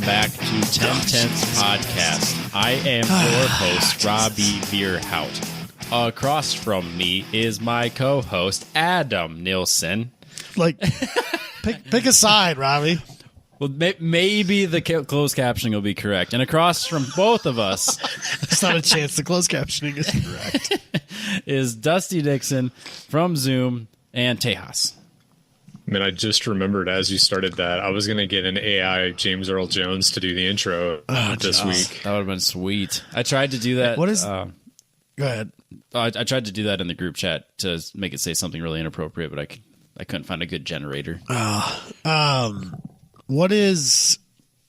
back to 1010's podcast. I am your host, Robbie Veerhout. Across from me is my co-host, Adam Nilsson. Like, pick a side, Robbie. Well, maybe the closed captioning will be correct. And across from both of us... There's not a chance the closed captioning is correct. is Dusty Dixon from Zoom and Tejas. I mean, I just remembered as you started that I was going to get an AI James Earl Jones to do the intro this week. That would have been sweet. I tried to do that. What is... Go ahead. I tried to do that in the group chat to make it say something really inappropriate, but I couldn't find a good generator. What is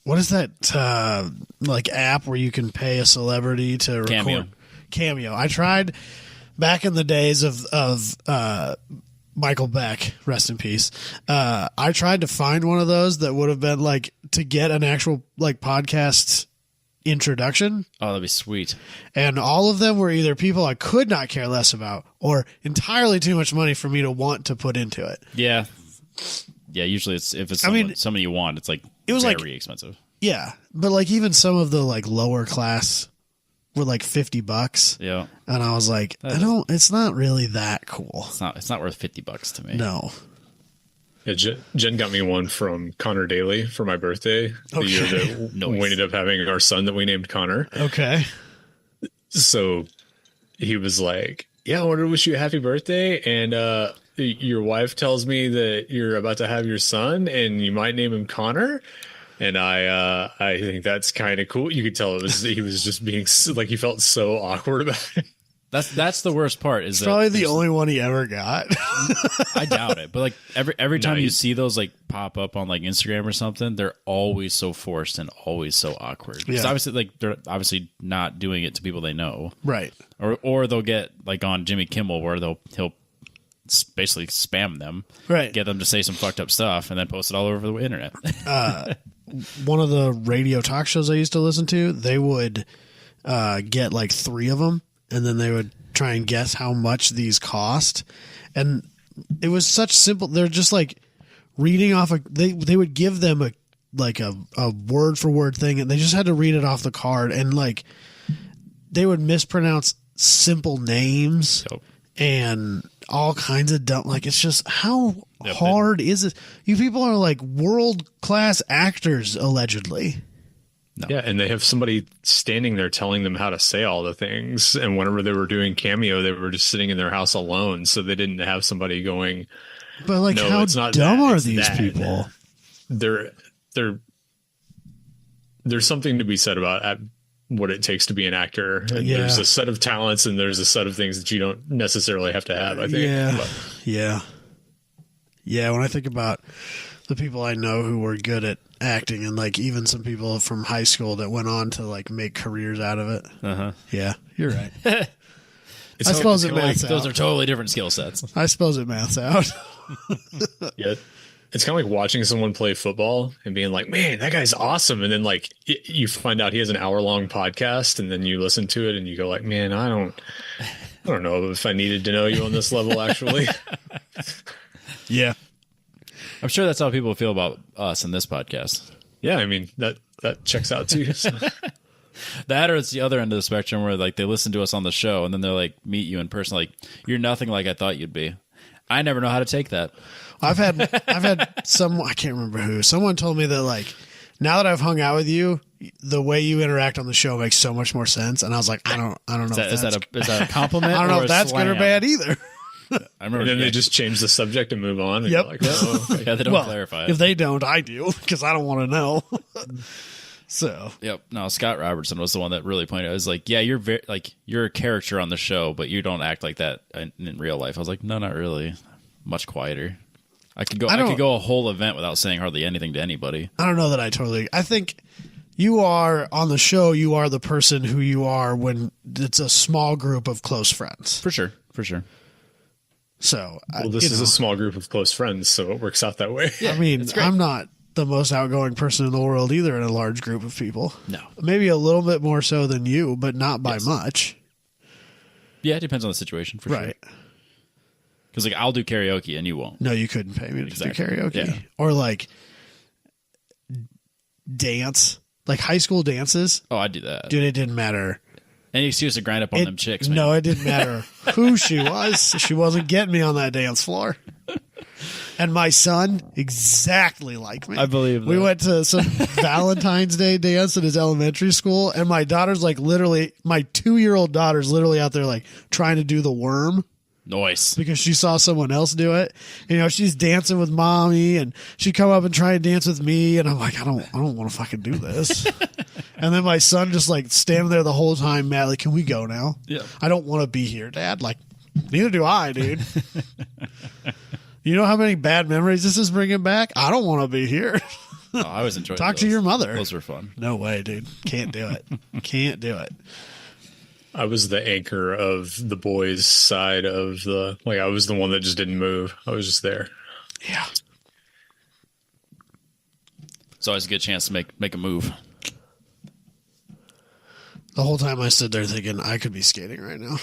that like app where you can pay a celebrity to record? Cameo. I tried back in the days of Michael Beck, rest in peace. I tried to find one of those that would have been like to get an actual like podcast introduction. Oh, that'd be sweet. And all of them were either people I could not care less about or entirely too much money for me to want to put into it. Yeah. Yeah, usually if it's someone you want, it's like it was very expensive. Yeah, but like even some of the like lower class were like $50. Yeah, and I was like, it's not really that cool. It's not worth $50 to me. No. Yeah, Jen got me one from Connor Daly for my birthday. The year that we ended up having our son that we named Connor. Okay. So he was like, "Yeah, I wanted to wish you a happy birthday," and your wife tells me that you're about to have your son and you might name him Connor. And I think that's kind of cool. You could tell he was just being like, he felt so awkward about it. That's the worst part. It's probably the only one he ever got. I doubt it. But like every time you see those like pop up on like Instagram or something, they're always so forced and always so awkward. Because obviously like they're obviously not doing it to people they know. Right. Or they'll get like on Jimmy Kimmel where he'll basically spam them, right? Get them to say some fucked up stuff and then post it all over the internet. One of the radio talk shows I used to listen to, they would get like 3 of them and then they would try and guess how much these cost. And it was such simple. They're just like reading off they would give them a word for word thing and they just had to read it off the card and like they would mispronounce simple names. Yep. And all kinds of dumb, like, it's just how hard is it? You people are like world-class actors, allegedly. No. Yeah, and they have somebody standing there telling them how to say all the things. And whenever they were doing Cameo, they were just sitting in their house alone, so they didn't have somebody going. But like, no, how it's not dumb that, are it's these that. people? There's something to be said about what it takes to be an actor. And there's a set of talents and there's a set of things that you don't necessarily have to have, I think. Yeah. When I think about the people I know who were good at acting and like even some people from high school that went on to like make careers out of it. Uh-huh. Yeah, you're right. I suppose it maths out. Those are totally different skill sets. I suppose it maths out. Yeah. It's kind of like watching someone play football and being like, man, that guy's awesome. And then like you find out he has an hour-long podcast and then you listen to it and you go like, man, I don't know if I needed to know you on this level, actually. Yeah. I'm sure that's how people feel about us in this podcast. Yeah. I mean, that checks out too. So. That or it's the other end of the spectrum where like they listen to us on the show and then they're like, meet you in person. Like, you're nothing like I thought you'd be. I never know how to take that. I've had some, I can't remember who, someone told me that like, now that I've hung out with you, the way you interact on the show makes so much more sense. And I was like, I don't know. Is that a compliment? I don't know if that's good or bad either. I remember. And then they just change the subject and move on. And yep. Like, oh, okay. Yeah, they don't clarify it. If they don't, I do because I don't want to know. So. Yep. No, Scott Robertson was the one that really pointed out. I was like, yeah, you're a character on the show, but you don't act like that in real life. I was like, no, not really. Much quieter. I could go a whole event without saying hardly anything to anybody. I don't know that I think you are on the show. You are the person who you are when it's a small group of close friends. For sure. So, this is a small group of close friends, so it works out that way. Yeah, I mean, I'm not the most outgoing person in the world either in a large group of people. No. Maybe a little bit more so than you, but not by much. Yeah, it depends on the situation, for sure. Because like I'll do karaoke and you won't. No, you couldn't pay me to do karaoke. Yeah. Or like dance. Like high school dances. Oh, I do that. Dude, it didn't matter. Any excuse to grind up on them chicks, man. No, it didn't matter who she was. She wasn't getting me on that dance floor. And my son, exactly like me. I believe that. We went to some Valentine's Day dance at his elementary school, and my daughter's like literally, my 2-year-old daughter's literally out there like trying to do the worm. Nice. Because she saw someone else do it. You know, she's dancing with mommy, and she'd come up and try and dance with me, and I'm like, I don't want to fucking do this. And then my son just like standing there the whole time, Matt, like, can we go now? Yeah. I don't want to be here, Dad. Like, neither do I, dude. You know how many bad memories this is bringing back? I don't want to be here. Oh, I was enjoying Talk those. to your mother. Those were fun. No way, dude. Can't do it. Can't do it. I was the anchor of the boys' side of the, like, I was the one that just didn't move. I was just there. Yeah. It's always a good chance to make a move. The whole time I stood there thinking I could be skating right now.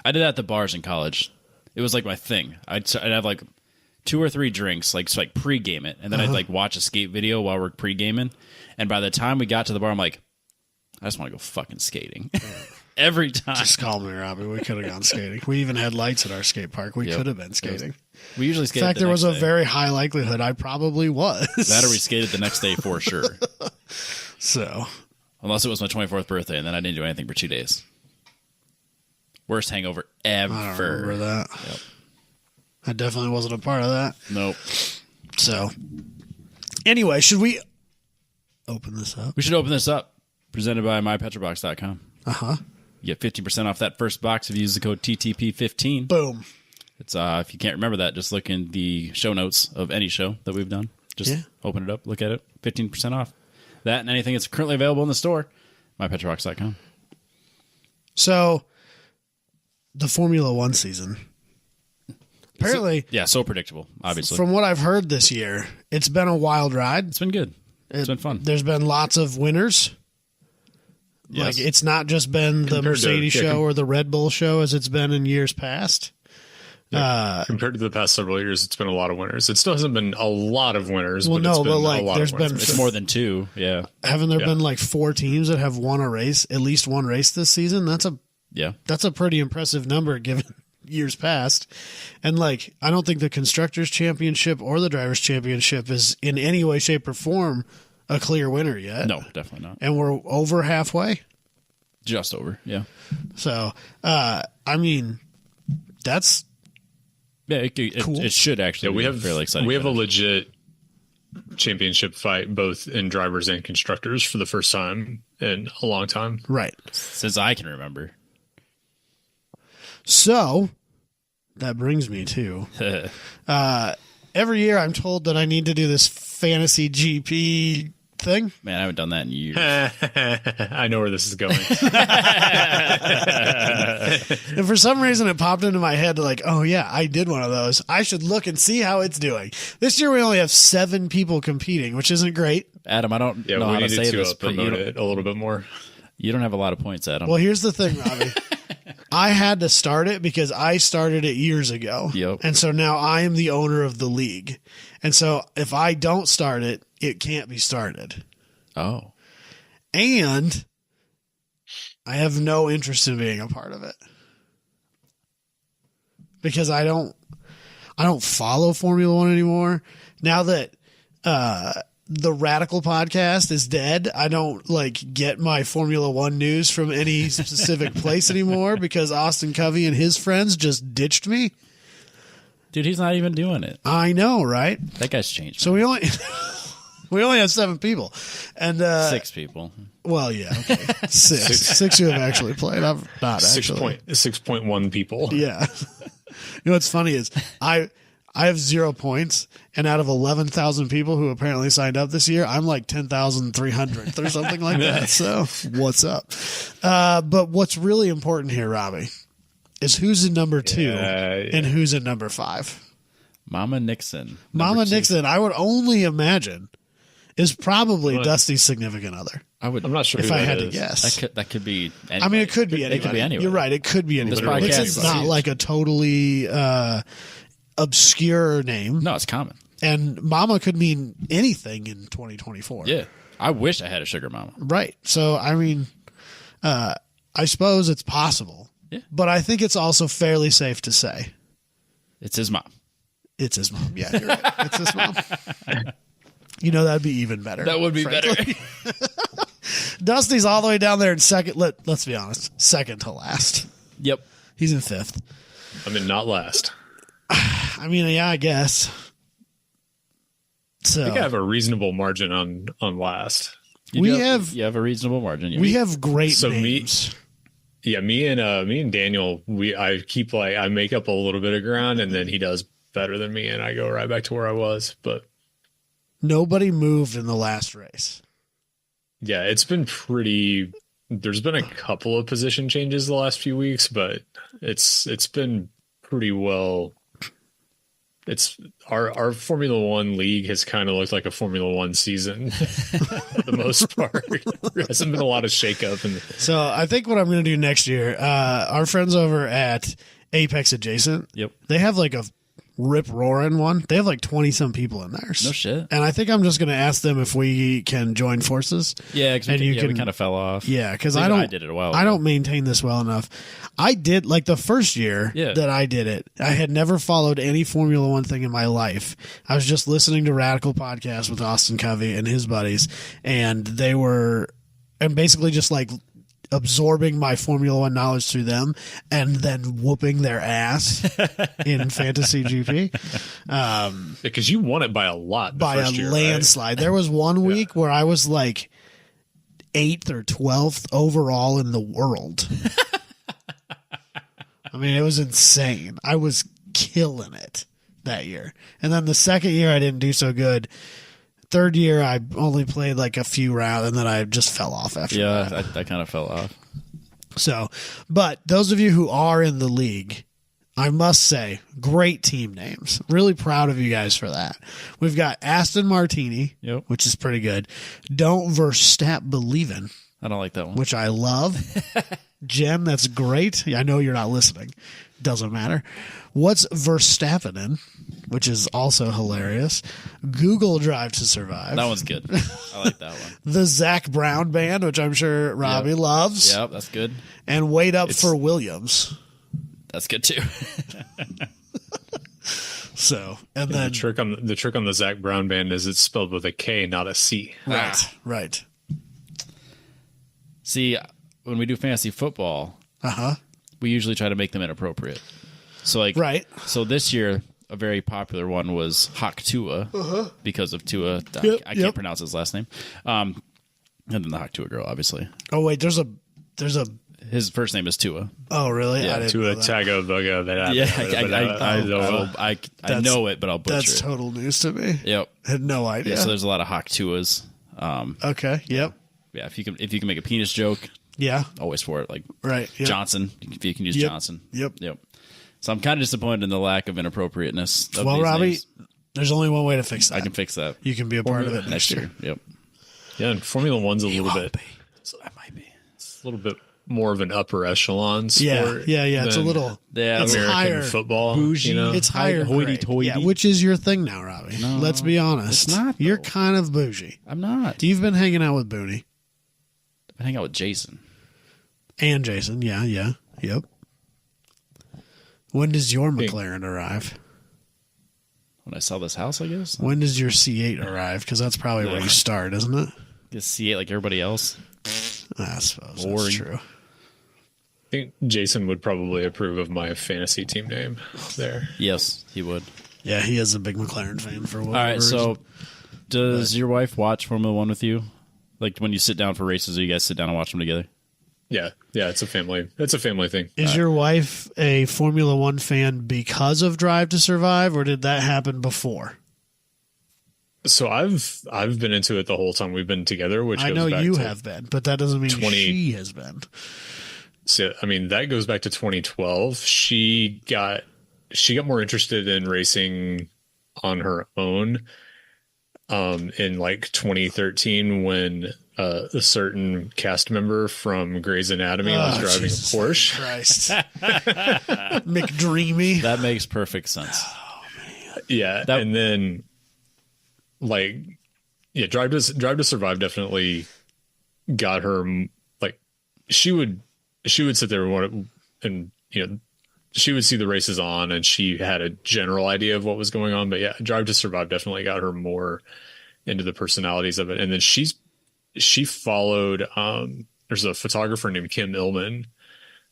I did that at the bars in college. It was like my thing. I'd have like 2 or 3 drinks, like pre-game it, and then I'd like watch a skate video while we're pre-gaming. And by the time we got to the bar, I'm like, I just want to go fucking skating. Every time. Just call me, Robbie. We could have gone skating. We even had lights at our skate park. We could have been skating. We usually skate. In fact, there was a very high likelihood I probably was. That or we skated the next day for sure. So, unless it was my 24th birthday, and then I didn't do anything for 2 days. Worst hangover ever. I don't remember that. Yep. I definitely wasn't a part of that. Nope. So, anyway, should we open this up? We should open this up. Presented by mypetrobox.com. Uh-huh. You get 50% off that first box if you use the code TTP15. Boom. It's if you can't remember that, just look in the show notes of any show that we've done. Just open it up, look at it. 15% off. That and anything that's currently available in the store. mypetrobox.com. So, the Formula One season. Apparently, so predictable, obviously. From what I've heard this year, it's been a wild ride. It's been good. It's been fun. There's been lots of winners. Yes. Like, it's not just been the Mercedes show or the Red Bull show as it's been in years past. Compared to the past several years, it's been a lot of winners. It still hasn't been a lot of winners. Well, but no, it's been but like a lot there's of been winners. It's more than 2, yeah. Haven't there been like 4 teams that have won a race, at least one race this season? That's a pretty impressive number given years past. And like, I don't think the Constructors' Championship or the Drivers' Championship is in any way, shape, or form a clear winner yet. No, definitely not. And we're over halfway. Just over, yeah. So, I mean, that's cool. It should actually. We be have fairly exciting. We have finish. a legit championship fight, both in drivers and constructors, for the first time in a long time. right. Since I can remember. So, that brings me to every year I'm told that I need to do this fantasy GP thing. Man, I haven't done that in years. I know where this is going. And for some reason it popped into my head like, oh yeah, I did one of those. I should look and see how it's doing. This year we only have 7 people competing, which isn't great. Adam, I don't know we how to needed say this, but promote it a little bit more. You don't have a lot of points, Adam. Well, here's the thing, Robbie. I had to start it because I started it years ago. Yep. And so now I am the owner of the league. And so if I don't start it, it can't be started. Oh. And I have no interest in being a part of it. Because I don't follow Formula One anymore. Now that the Radical podcast is dead, I don't like get my Formula One news from any specific place anymore because Austin Covey and his friends just ditched me. Dude, he's not even doing it. I know, right? That guy's changed. So we only have 7 people, and 6 people. Well, yeah, okay. 6 who have actually played. I've not actually. 6.1 people. Yeah. You know what's funny is I have 0 points, and out of 11,000 people who apparently signed up this year, I'm like 10,300th or something like that. So what's up? But what's really important here, Robbie, is who's in number 2 and who's in number 5. Mama Nixon. Mama Nixon, I would only imagine, is probably Dusty's significant other. I'm not sure if I had to guess. That could be anybody. I mean, it could be anybody. It could be anybody. You're right. It could be anybody. podcast Nixon's is not huge. like a totally obscure name. No, it's common. And Mama could mean anything in 2024. Yeah. I wish I had a sugar mama. Right. So, I mean, I suppose it's possible. Yeah. But I think it's also fairly safe to say It's his mom. it's his mom. Yeah, you're right. It's his mom. You know, that'd be even better. That would be frankly. better. Dusty's all the way down there in second. Let's be honest, second to last. Yep. He's in fifth. I mean, not last. I mean, yeah, I guess. So I think I have a reasonable margin on last. You have a reasonable margin. Yeah. we have great So names. Me and Daniel, I make up a little bit of ground, and then he does better than me, and I go right back to where I was. But Nobody moved in the last race. yeah, it's been pretty. There's been a couple of position changes the last few weeks, but it's been pretty well. It's our Formula One league has kind of looked like a Formula One season for the most part. There hasn't been a lot of shakeup. So I think what I'm going to do next year, our friends over at Apex Adjacent, Yep. they have like a rip roaring one. They have like 20 some people in there. No shit. And I think I'm just going to ask them if we can join forces. Yeah, because we kind of fell off. Yeah, because I did it a while ago. I don't maintain this well enough. I did like the first year that I did it. I had never followed any Formula One thing in my life. I was just listening to Radical Podcast with Austin Covey and his buddies, and they were, and basically just like absorbing my Formula One knowledge through them, and then whooping their ass in Fantasy GP. Because you won it by a lot, By a landslide. Right? There was one week where I was like 8th or 12th overall in the world. I mean, it was insane. I was killing it that year. And then the second year, I didn't do so good. Third year, I only played like a few rounds, and then I just fell off after that. Yeah, I kind of fell off. So, but those of you who are in the league, I must say, great team names. Really proud of you guys for that. We've got Aston Martini, which is pretty good. Don't Verstappen Believin'. I don't like that one. Which I love. Jen, that's great. I know you're not listening. Doesn't matter. What's Verstappen in? Which is also hilarious. Google Drive to Survive. That one's good. I like that one. The Zach Brown Band, which I'm sure Robbie loves. Yep, that's good. And Wait Up for Williams. That's good too. So, and then the trick on the Zach Brown Band is it's spelled with a K, not a C. Right. See, when we do fantasy football, we usually try to make them inappropriate. So so this year, a very popular one was Hawk Tua because of Tua. I can't pronounce his last name. And then the Hawk Tua girl, obviously. Oh wait, there's a. His first name is Tua. Oh really? Yeah, Tua Tagovailoa. Yeah, I know it, but I'll butcher it. That's total news to me. Yep, had no idea. Yeah, so there's a lot of Hawk Tuas. Okay. Yep. Yeah, if you can make a penis joke, always for it. Like yep. Johnson, if you can use Johnson. Yep. So I'm kind of disappointed in the lack of inappropriateness. Of well, these Robbie, names. there's only one way to fix that. I can fix that. You can be a part of it next year. Yep. Yeah, and Formula One's a little bit. I might be. It's a little bit more of an upper echelon sport. Yeah. It's a little. It's American higher football. Bougie. You know? It's higher. Hoity-toity. Yeah, which is your thing now, Robbie. No, let's be honest. it's not, You're though. kind of bougie. I'm not. You've been hanging out with Booney I hang out with Jason. and Jason. Yeah. Yep. When does your McLaren arrive? When I sell this house, I guess. When does your C8 arrive? Because that's probably where you start, isn't it? Just see it like everybody else. I suppose Boring. that's true. I think Jason would probably approve of my fantasy team name there. Yes, he would. Yeah, he is a big McLaren fan for whatever All right, reason. so does your wife watch Formula One with you? Like when you sit down for races, or you guys sit down and watch them together? Yeah, it's a family thing. Is your wife a Formula One fan because of Drive to Survive, or did that happen before? So I've been into it the whole time we've been together, which I goes know back you to have been, but that doesn't mean she has been. So I mean that goes back to 2012. She got more interested in racing on her own in like 2013 when a certain cast member from Grey's Anatomy was driving Jesus a Porsche. Christ. McDreamy. That makes perfect sense. Yeah, and then like yeah, Drive to Survive definitely got her. Like she would sit there and she would see the races on and she had a general idea of what was going on. But yeah, Drive to Survive definitely got her more into the personalities of it. And then she followed. There's a photographer named Kim Illman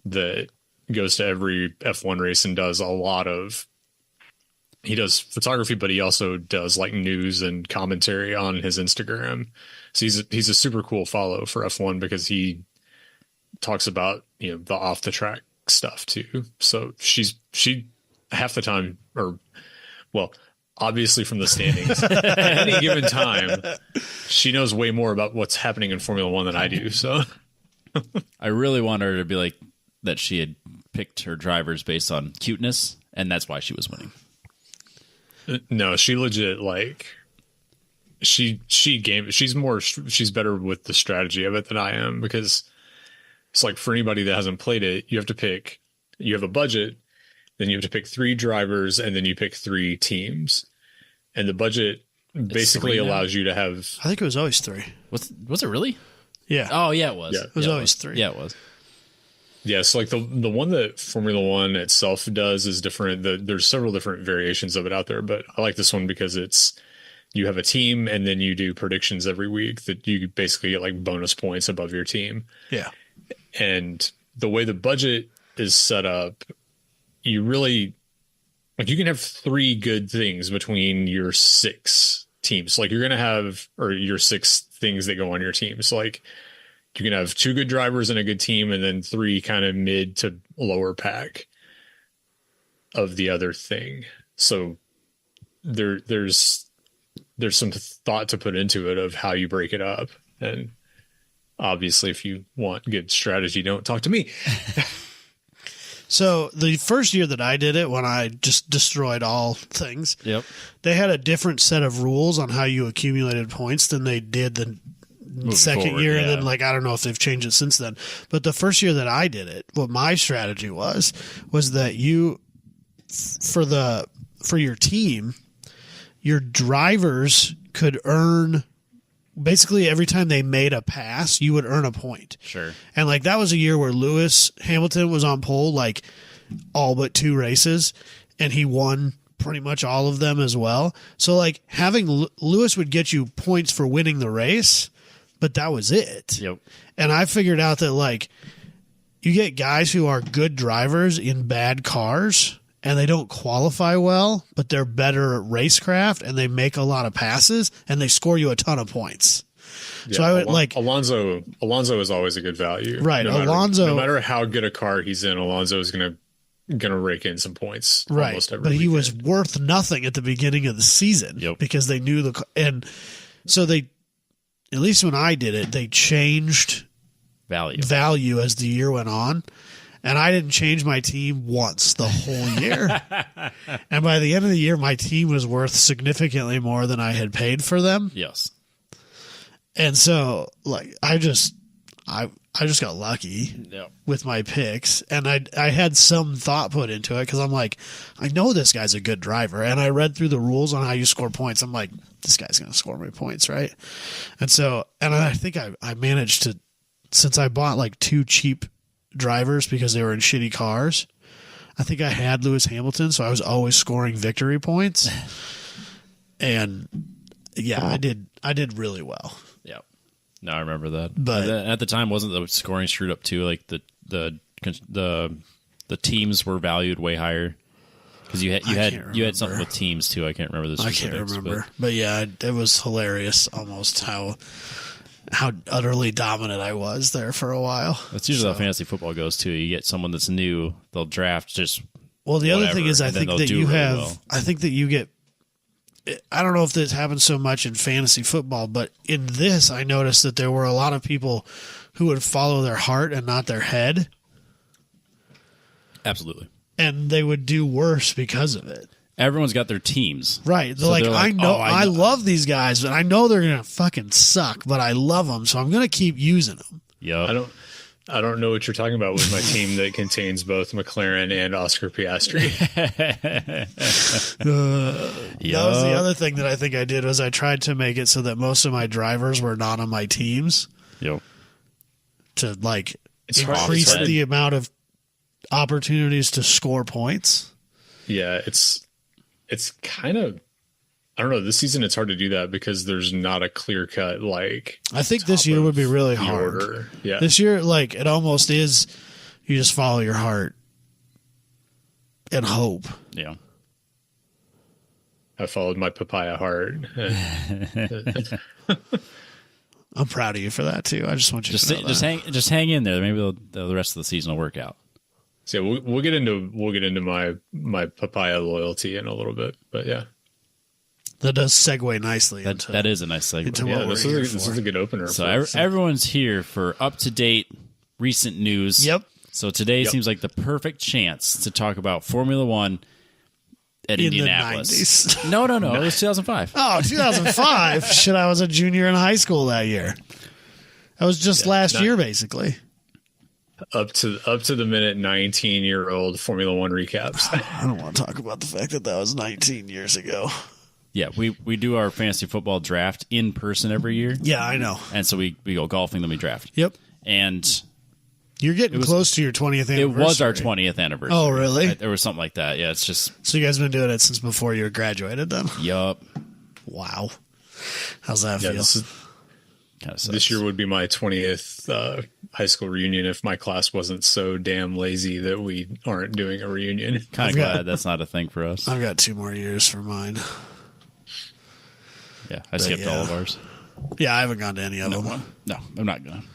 that goes to every F1 race and does he does photography, but he also does like news and commentary on his Instagram. So he's a super cool follow for F1 because he talks about, the off the track stuff too. So she half the time, or well, obviously from the standings at any given time, she knows way more about what's happening in Formula One than I do. So I really want her to be like that. She had picked her drivers based on cuteness, and that's why she was winning. No, she legit she's better with the strategy of it than I am, because it's like, for anybody that hasn't played it, you have a budget, then you have to pick 3 drivers, and then you pick 3 teams. And the budget basically allows you to have, I think it was always 3. Was it really? Yeah. Oh yeah, it was. Yeah. It was always 3. Yeah, it was. yeah. So like the one that Formula One itself does is different. There's several different variations of it out there, but I like this one because you have a team and then you do predictions every week that you basically get like bonus points above your team. Yeah. And the way the budget is set up, you really, like, you can have 3 good things between your 6 teams. Like, you're going to have, or your 6 things that go on your team. So like, you can have 2 good drivers and a good team, and then 3 kind of mid to lower pack of the other thing. So there's some thought to put into it of how you break it up. And obviously, if you want good strategy, don't talk to me. So the first year that I did it, when I just destroyed all things, Yep. they had a different set of rules on how you accumulated points than they did the second forward, year. yeah. And then, like, I don't know if they've changed it since then. But the first year that I did it, what my strategy was that you, for your team, your drivers could earn, basically every time they made a pass, you would earn a point. Sure. And like, that was a year where Lewis Hamilton was on pole like all but 2 races, and he won pretty much all of them as well. So like, having Lewis would get you points for winning the race, but that was it. Yep. And I figured out that like, you get guys who are good drivers in bad cars and they don't qualify well, but they're better at racecraft and they make a lot of passes and they score you a ton of points. Yeah, so I would like Alonso is always a good value. Right. No matter how good a car he's in, Alonso is gonna rake in some points. Right. Almost every but he weekend. was worth nothing at the beginning of the season. Yep. Because they knew and so they, at least when I did it, they changed value as the year went on. And I didn't change my team once the whole year. And by the end of the year, my team was worth significantly more than I had paid for them. Yes. And so, like, I just got lucky Yep. with my picks. And I had some thought put into it because I'm like, I know this guy's a good driver. And I read through the rules on how you score points. I'm like, this guy's going to score me points, right? And so, and I think I managed to, since I bought like 2 cheap drivers because they were in shitty cars, I think I had Lewis Hamilton, so I was always scoring victory points. And yeah, I did really well. Yeah. No, I remember that. But at the time, wasn't the scoring screwed up too? Like the teams were valued way higher because you had something with teams too. I can't remember this. I can't remember, but yeah, it was hilarious almost how utterly dominant I was there for a while. That's usually how fantasy football goes too. You get someone that's new, they'll draft just. Well, the whatever, other thing is, I think that you have. Well. I think that you get. I don't know if this happens so much in fantasy football, but in this, I noticed that there were a lot of people who would follow their heart and not their head. Absolutely. And they would do worse because of it. Everyone's got their teams. Right. They're like, I know, I love these guys, but I know they're going to fucking suck, but I love them, so I'm going to keep using them. Yeah. I don't know what you're talking about with my team that contains both McLaren and Oscar Piastri. That was the other thing that I think I did was I tried to make it so that most of my drivers were not on my teams. Yep. To like It's increase hard. the amount of opportunities to score points. Yeah, it's kind of, I don't know. This season, it's hard to do that because there's not a clear cut like. I think this year would be really hard. Order. Yeah, This year, like it almost is. You just follow your heart and hope. Yeah. I followed my papaya heart. I'm proud of you for that too. I just want you to know that. Just hang in there. Maybe the rest of the season will work out. So yeah, we'll get into my papaya loyalty in a little bit, but yeah, That does segue nicely That is a nice segue. into yeah. what This we're here is for. a good opener. So everyone's here for up-to-date recent news. Yep. So today seems like the perfect chance to talk about Formula One at In Indianapolis. the 90s. No. It was 2005. Oh, 2005. Shit, I was a junior in high school that year. That was just last year, basically. up to the minute 19-year-old Formula One recaps. I don't want to talk about the fact that was 19 years ago. Yeah, we do our fantasy football draft in person every year. Yeah, I know. And so we go golfing, then we draft. Yep. And You're getting close to your 20th anniversary. it was our 20th anniversary. Oh, really? There was something like that. Yeah, it's just... So you guys been doing it since before you graduated then? Yup. Wow. How's that Yeah, feel? this year would be my 20th high school reunion if my class wasn't so damn lazy that we aren't doing a reunion. Kind of glad that's not a thing for us. I've got 2 more years for mine. Yeah, I skipped all of ours. Yeah, I haven't gone to any of them. No, I'm not going to.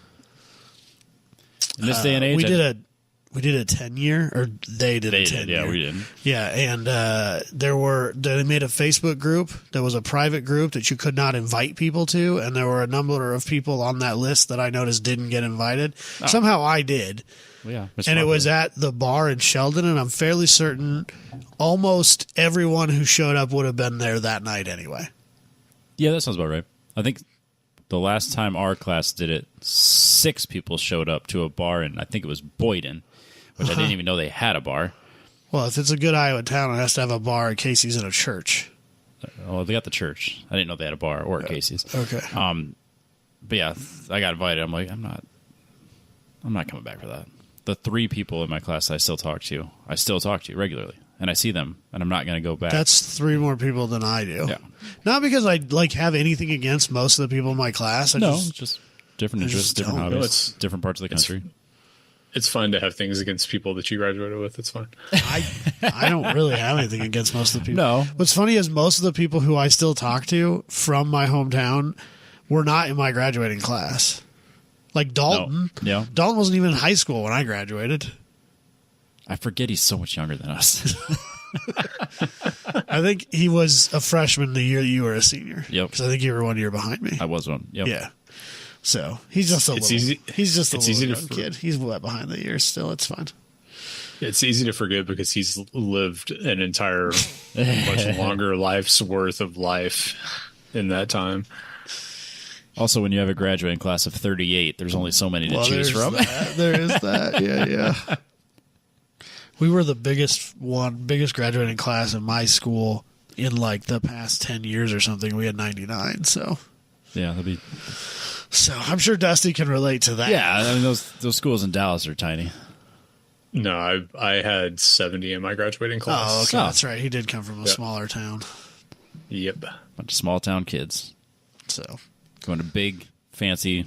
In this day and age, We did a 10-year, or they did a 10-year. Yeah, we did. Yeah, and they made a Facebook group that was a private group that you could not invite people to, and there were a number of people on that list that I noticed didn't get invited. Oh. Somehow I did. Well, yeah, And it was at the bar in Sheldon, and I'm fairly certain almost everyone who showed up would have been there that night anyway. Yeah, that sounds about right. I think the last time our class did it, 6 people showed up to a bar, and I think it was Boyden, which I didn't even know they had a bar. Well, if it's a good Iowa town, it has to have a bar in case he's in a church. Oh, they got the church. I didn't know they had a bar or at Casey's. Okay. But yeah, I got invited. I'm like, I'm not coming back for that. The 3 people in my class I still talk to regularly, and I see them, and I'm not going to go back. That's 3 more people than I do. Yeah. Not because I have anything against most of the people in my class. Just different I interests, just different don't. hobbies, different parts of the country. It's fun to have things against people that you graduated with. It's fun. I don't really have anything against most of the people. No. What's funny is most of the people who I still talk to from my hometown were not in my graduating class. Like Dalton. No. Yeah. Dalton wasn't even in high school when I graduated. I forget he's so much younger than us. I think he was a freshman the year that you were a senior. Yep. Because I think you were 1 year behind me. I was one. Yep. Yeah. So he's just It's easy- He's just a it's little easy to young kid. He's wet behind the years still. It's fine. It's easy to forget because he's lived an entire, much longer life's worth of life in that time. Also, when you have a graduating class of 38, there's only so many to choose from. There is that. Yeah. We were the biggest graduating class in my school in like the past 10 years or something. We had 99. So Yeah, that'd be. So I'm sure Dusty can relate to that. Yeah, I mean those schools in Dallas are tiny. No, I had 70 in my graduating class. Oh, okay. That's right. He did come from a smaller town. Yep. Bunch of small town kids So going to big, fancy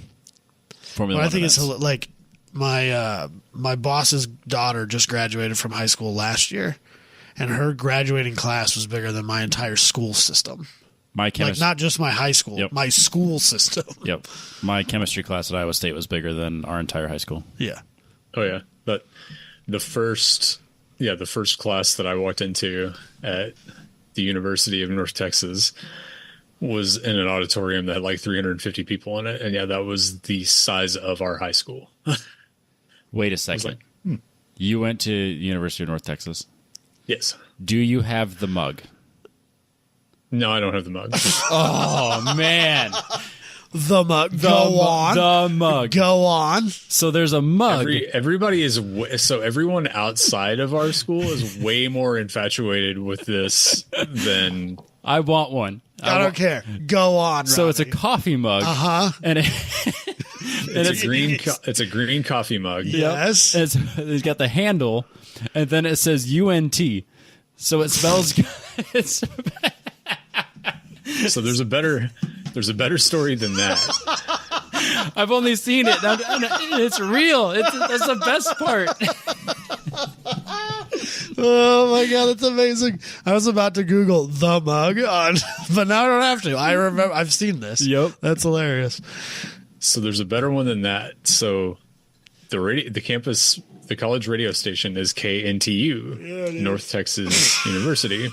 Formula Well, I One think events. it's like my boss's daughter just graduated from high school last year, and her graduating class was bigger than my entire school system. My Like not just my high school, my school system. Yep. My chemistry class at Iowa State was bigger than our entire high school. Yeah. Oh yeah. But the first class that I walked into at the University of North Texas was in an auditorium that had like 350 people in it. And yeah, that was the size of our high school. Wait a second. You went to University of North Texas. Yes. Do you have the mug? No, I don't have the mug. Oh, man. The mug. Go on. The mug. Go on. So there's a mug. Everyone outside of our school is way more infatuated with this than I want one. I don't care. Go on. So Robbie. it's a coffee mug. And it's a green coffee mug. Yes. It's got the handle, and then it says UNT. So it spells. So there's a better story than that. I've only seen it. It's real. That's the best part. Oh my god, that's amazing! I was about to Google the mug but now I don't have to. I remember I've seen this. Yep, that's hilarious. So there's a better one than that. So the college radio station is KNTU, North Texas University.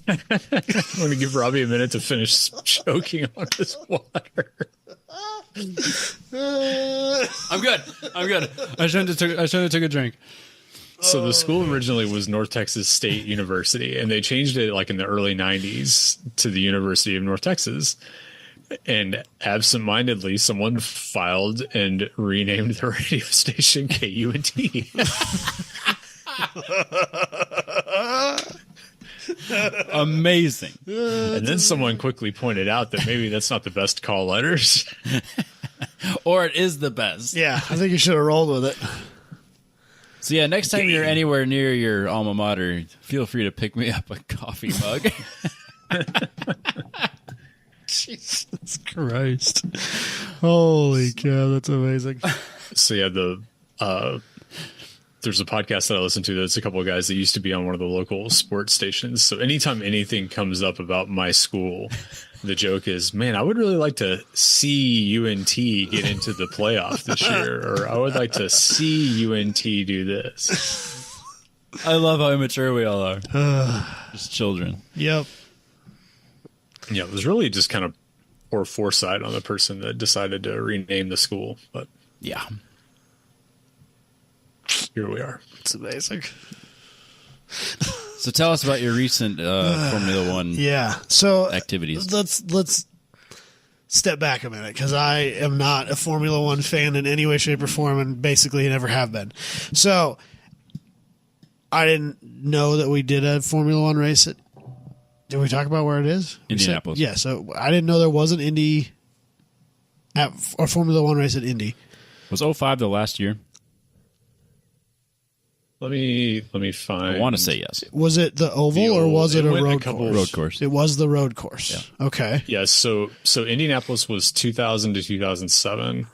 I'm going to give Robbie a minute to finish choking on his water. I'm good. I shouldn't have took a drink. So the school originally was North Texas State University, and they changed it like in the early 90s to the University of North Texas. And absentmindedly, someone filed and renamed the radio station KUNT. Amazing. And then someone quickly pointed out that maybe that's not the best call letters. Or it is the best. Yeah, I think you should have rolled with it. So yeah, next time you're anywhere near your alma mater, feel free to pick me up a coffee mug. Jesus Christ. Holy cow, that's amazing. So yeah, there's a podcast that I listen to that's a couple of guys that used to be on one of the local sports stations. So anytime anything comes up about my school, the joke is, man, I would really like to see UNT get into the playoff this year, or I would like to see UNT do this. I love how immature we all are. Just children. Yep. Yeah, it was really just kind of poor foresight on the person that decided to rename the school. But yeah, here we are. It's amazing. So tell us about your recent Formula One activities. Let's step back a minute, because I am not a Formula One fan in any way, shape, or form, and basically never have been. So I didn't know that we did a Formula One race at. Did we talk about where it is? Indianapolis. Yeah, so I didn't know there was an Indy or Formula One race at Indy. Was 05 the last year? Let me find. I want to say yes. Was it the oval or was it a road course? Road course. It was the road course. Yeah. Okay. Yeah. So Indianapolis was 2000 to 2007,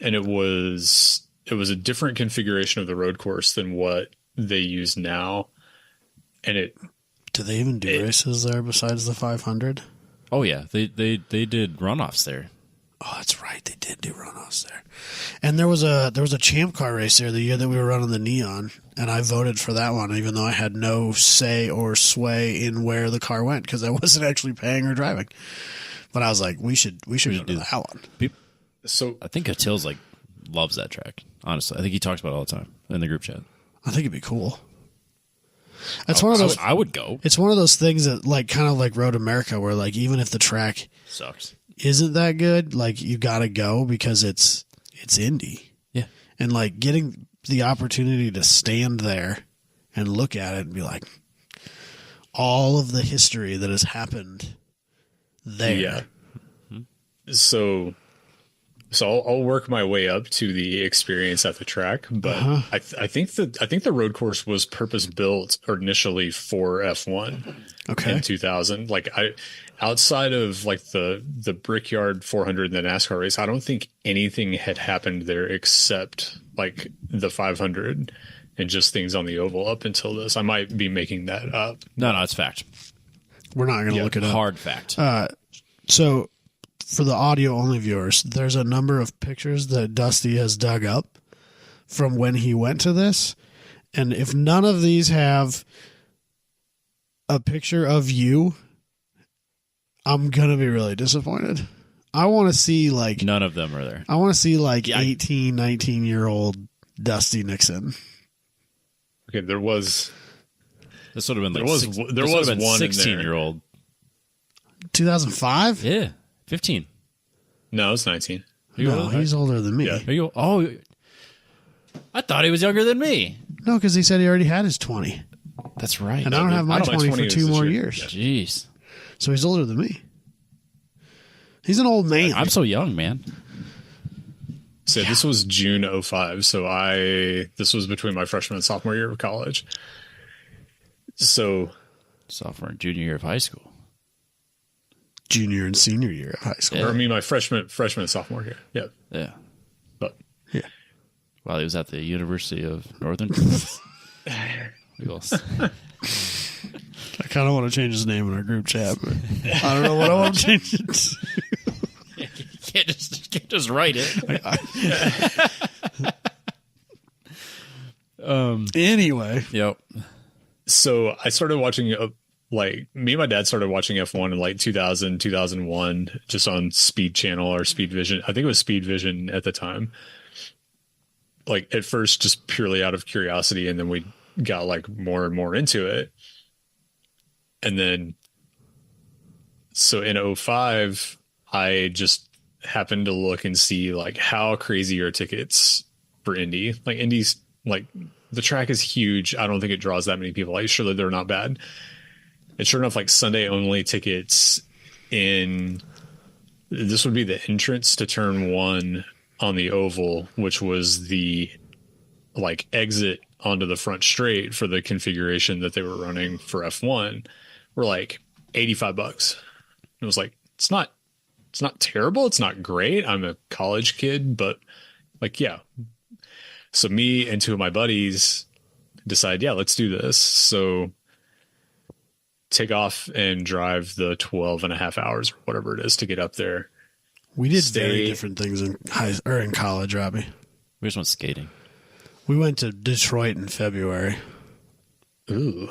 and it was a different configuration of the road course than what they use now, and it. Do they even do races there besides the 500? Oh yeah, they did runoffs there. Oh, that's right. They did do runoffs there. And there was a champ car race there the year that we were running the Neon, and I voted for that one, even though I had no say or sway in where the car went, because I wasn't actually paying or driving. But I was like, we should go to that one. So I think Attil's loves that track. Honestly, I think he talks about it all the time in the group chat. I think it'd be cool. It's one of those. I would go. It's one of those things that kind of like Road America, where even if the track sucks, isn't that good, you got to go because it's Indy. Yeah, and getting the opportunity to stand there and look at it and be like, all of the history that has happened there. Yeah. Mm-hmm. So I'll work my way up to the experience at the track, but I think the road course was purpose built initially for F1. Okay. In 2000, outside of the Brickyard 400 and the NASCAR race, I don't think anything had happened there except the 500 and just things on the oval up until this. I might be making that up. No, it's fact. We're not going to look it up. Hard fact. So for the audio only viewers, there's a number of pictures that Dusty has dug up from when he went to this. And if none of these have a picture of you, I'm going to be really disappointed. I want to see none of them are there. I want to see 18, 19-year-old Dusty Nixon. Okay, this would have been there was one 16-year-old. 2005? Yeah, 15. No, it's 19. No, he's older than me. Yeah. Are you? Oh, I thought he was younger than me. No, because he said he already had his 20. That's right. And I don't have my 20 for 2 more years. Jeez. So he's older than me. He's an old man. I'm so young, man. So this was June 05. So this was between my freshman and sophomore year of college. So Sophomore and junior year of high school. Junior and senior year of high school. Yeah. or I mean my freshman and sophomore year. Yeah. Yeah. But Yeah. While he was at the University of Northern. Eagles. I kind of want to change his name in our group chat, but I don't know what I want to change it to. Can't just write it. Anyway. Yep. so I started watching me and my dad started watching F1 in like 2000, 2001, just on Speed Channel or Speed Vision. I think it was Speed Vision at the time. Like at first, just purely out of curiosity, and then we got like more and more into it. And then, so in 05, I just happened to look and see like how crazy are tickets for Indy. Like Indy's like the track is huge. I don't think it draws that many people. Like surely they're not bad. And sure enough, like Sunday only tickets this would be the entrance to turn 1 on the oval, which was the like exit onto the front straight for the configuration that they were running for F1 were like $85. It was like, it's not terrible. It's not great. I'm a college kid, but like, yeah. So me and 2 of my buddies decide, yeah, let's do this. So take off and drive the 12 and a half hours or whatever it is to get up there. We did very different things in college, Robbie. We just went skating. We went to Detroit in February. Ooh.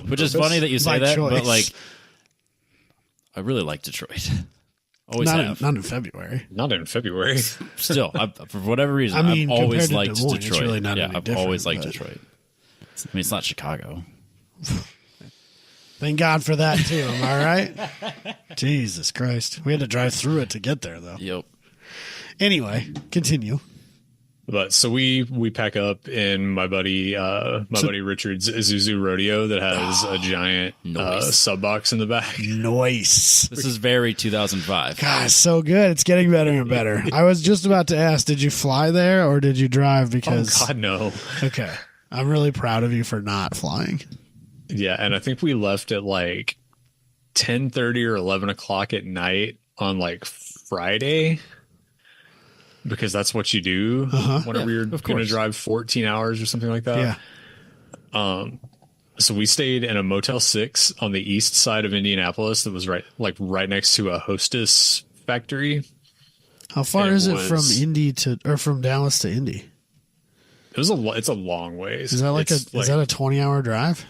Which is funny that you say By that, choice. but like, I really like Detroit. Always Not have. in February. Not in February. Still, for whatever reason, I mean, I've always compared to liked Des Moines, it's Detroit. really not yeah, any I've different, always liked but- Detroit. I mean, it's not Chicago. Thank God for that, too. Am I right? Jesus Christ. We had to drive through it to get there, though. Yep. Anyway, continue. But so we pack up in my buddy Richard's Isuzu Rodeo that has a giant Nice. sub box in the back. Nice. This is very 2005. God, so good. It's getting better and better. I was just about to ask, did you fly there or did you drive? Because Oh God, no. okay, I'm really proud of you for not flying. Yeah, and I think we left at like 10:30 or 11 o'clock at night on like Friday. Because that's what you do whenever you're going to drive 14 hours or something like that. Yeah. So we stayed in a Motel 6 on the east side of Indianapolis that was right next to a Hostess factory. How far And it is it from was- Indy from Dallas to Indy? It's a long ways. Is that is that a 20-hour drive?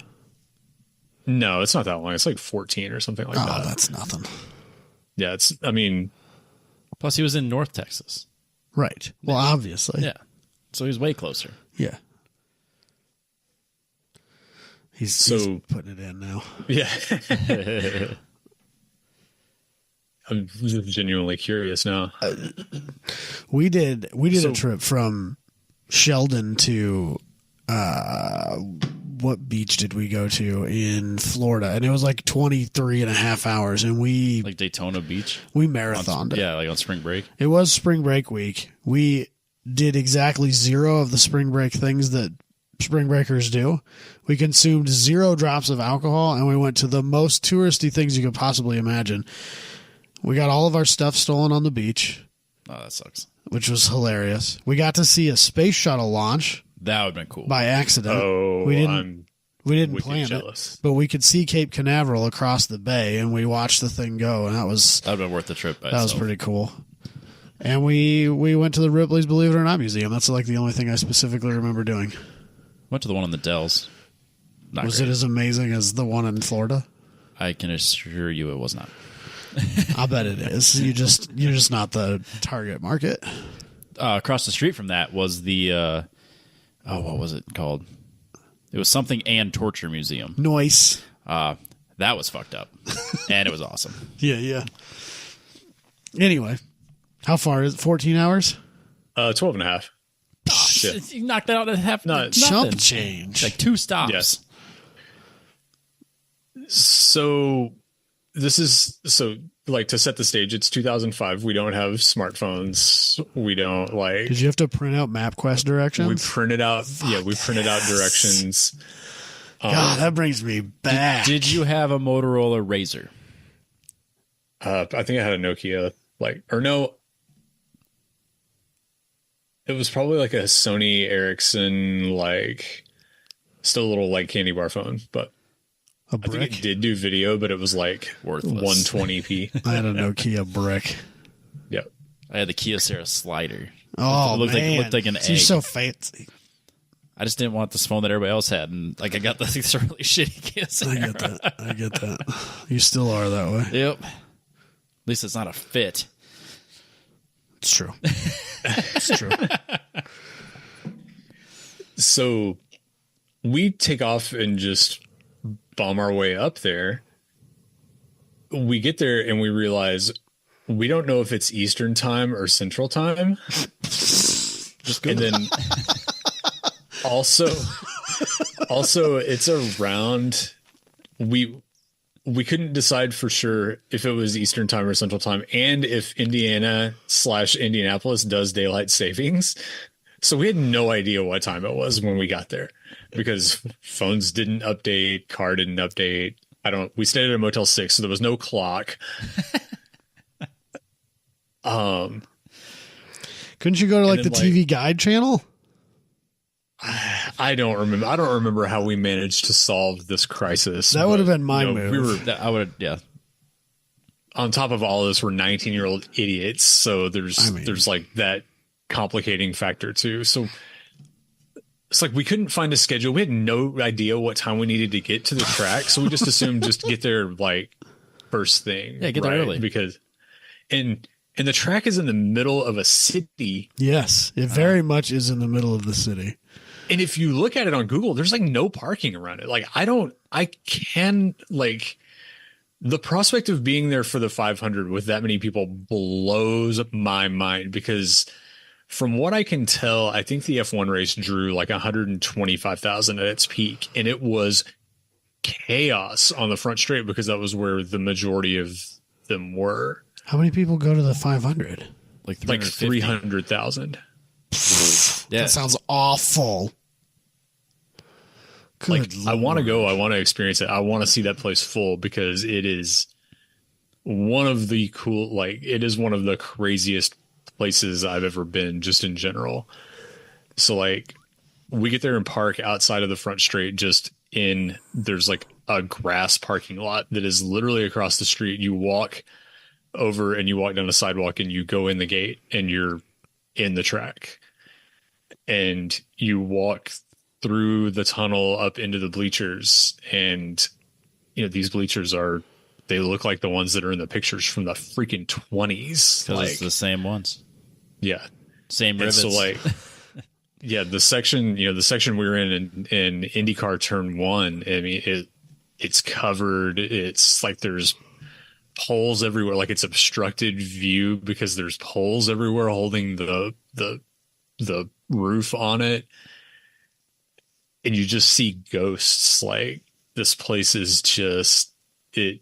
No, it's not that long. It's like 14 or something like Oh, that. that's nothing. Yeah, I mean, Plus, he was in North Texas. Right. Well, obviously. Yeah. So he was way closer. Yeah. He's putting it in now. yeah. I'm just genuinely curious now. We did a trip from Sheldon to what beach did we go to in Florida? And it was like 23 and a half hours, and we Like Daytona Beach. we marathoned it. Yeah, like on spring break. It was spring break week. We did exactly 0 of the spring break things that spring breakers do. We consumed 0 drops of alcohol, and we went to the most touristy things you could possibly imagine. We got all of our stuff stolen on the beach, Oh, that sucks. which was hilarious. We got to see a space shuttle launch That would have been cool. by accident. Oh, we didn't I'm wicked plan jealous. it, but we could see Cape Canaveral across the bay, and we watched the thing go, and that was That would have been worth the trip. By that was itself. pretty cool. And we went to the Ripley's Believe It or Not Museum. That's like the only thing I specifically remember doing. Went to the one in the Dells. Not Was great. it as amazing as the one in Florida? I can assure you it was not. I bet it is. You're just not the target market. Across the street from that was the what was it called? It was something and torture museum. Noise. That was fucked up. And it was awesome. Yeah. Anyway, how far is it? 14 hours? 12 and a half. Oh, shit. You knocked that out at half. No, nothing. Chump change. Like 2 stops. Yes. So like to set the stage, it's 2005. We don't have smartphones. We don't like. Did you have to print out MapQuest directions? We printed out. We printed out directions. God, that brings me back. Did you have a Motorola Razr? I think I had a Nokia, no. It was probably like a Sony Ericsson, still a little candy bar phone, but A I think brick? it did do video, but it was Worthless. 120p. I had a Nokia brick. Yeah. I had the Kyocera slider. Oh, It man. looked like an You're egg. so fancy. I just didn't want this phone that everybody else had, and I got this really shitty Kyocera. I get that. You still are that way. Yep. At least it's not a fit. It's true. It's true. So we take off and just bomb our way up there. We get there and we realize we don't know if it's Eastern time or Central time. Just go. And then also it's around, we couldn't decide for sure if it was Eastern time or Central time, and if Indiana/Indianapolis does daylight savings. So we had no idea what time it was when we got there, because phones didn't update, car didn't update. We stayed at a Motel 6, so there was no clock. Couldn't you go to the TV Guide channel? I don't remember. I don't remember how we managed to solve this crisis. That would have been my move. I would, yeah. On top of all of this, we're 19-year-old idiots. So there's that complicating factor too. So it's we couldn't find a schedule. We had no idea what time we needed to get to the track. So we just assumed just get there first thing. Yeah, get there early. Because and the track is in the middle of a city. Yes, it very much is in the middle of the city. And if you look at it on Google, there's no parking around it. The prospect of being there for the 500 with that many people blows my mind, because from what I can tell, I think the F1 race drew 125,000 at its peak, and it was chaos on the front straight because that was where the majority of them were. How many people go to the 500? Like 300,000. Yeah. That sounds awful. Good I want to Lord. go. I want to experience it. I want to see that place full, because it is one of the it is one of the craziest places I've ever been, just in general. So we get there and park outside of the front straight, there's a grass parking lot that is literally across the street. You walk over and you walk down the sidewalk and you go in the gate and you're in the track, and you walk through the tunnel up into the bleachers. And these bleachers they look like the ones that are in the pictures from the freaking 20s. Because it's the same ones. Yeah. Same rivets. And so yeah, the section we were in IndyCar Turn 1, I mean, it's covered. It's there's poles everywhere. It's obstructed view because there's poles everywhere holding the roof on it. And you just see ghosts. This place is just it.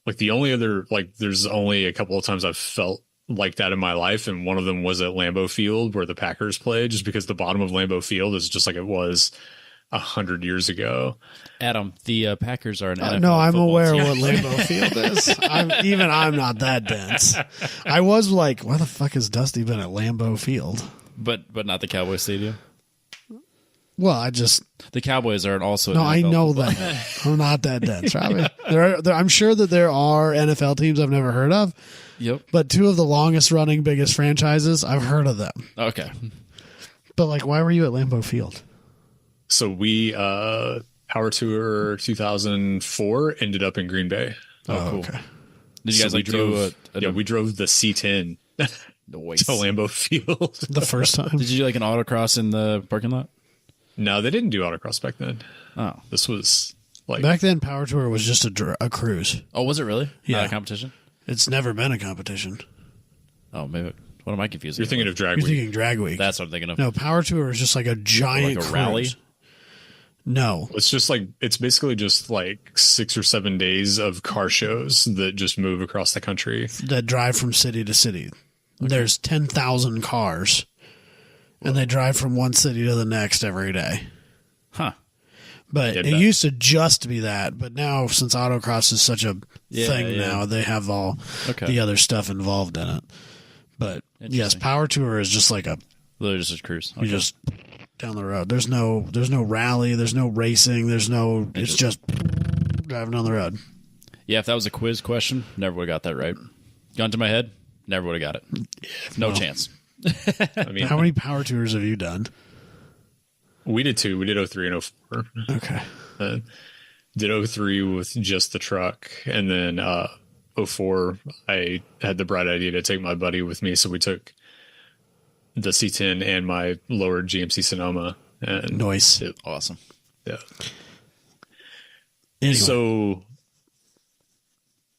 The only other, there's only a couple of times I've felt like that in my life, and one of them was at Lambeau Field where the Packers played, just because the bottom of Lambeau Field is just like it was 100 years ago. Adam, the Packers are an NFL no, I'm aware team. what Lambeau Field is. I'm not that dense. I was why the fuck has Dusty been at Lambeau Field? But not the Cowboy Stadium. Well, The Cowboys are also. no, an I NFL know football. that. I'm not that dense, Robbie. I'm sure that there are NFL teams I've never heard of, Yep. but two of the longest running, biggest franchises, I've heard of them. Okay. But why were you at Lambeau Field? So we Power Tour 2004 ended up in Green Bay. Oh, cool. Okay. Did you guys we do we drove the C10 to noise? Lambeau Field. The first time. Did you do an autocross in the parking lot? No, they didn't do autocross back then. Oh, This was Like Back then, Power Tour was just a cruise. Oh, was it really? Yeah. Not a competition? It's never been a competition. Oh, maybe. What am I confusing? you're thinking of Drag You're Week. thinking Drag Week. That's what I'm thinking of. No, Power Tour is just like a giant Like a cruise. rally? No. It's just like it's basically just like 6 or 7 days of car shows that just move across the country. That drive from city to city. There's 10,000 cars, and they drive from one city to the next every day. Huh. But it used to just be that. But now, since autocross is such a thing now, they have all the other stuff involved in it. But yes, Power Tour is just like literally just a cruise. Okay. you just down the road. There's no rally. There's no racing. It's just driving down the road. Yeah, if that was a quiz question, never would have got that right. Gun to my head, never would have got it. No chance. I mean, How many Power Tours have you done? we did 2. We did 03 and 04. Okay. Did 03 with just the truck, and then 04 I had the bright idea to take my buddy with me, so we took the C10 and my lowered GMC Sonoma. And Nice. Awesome. yeah. Anyway. So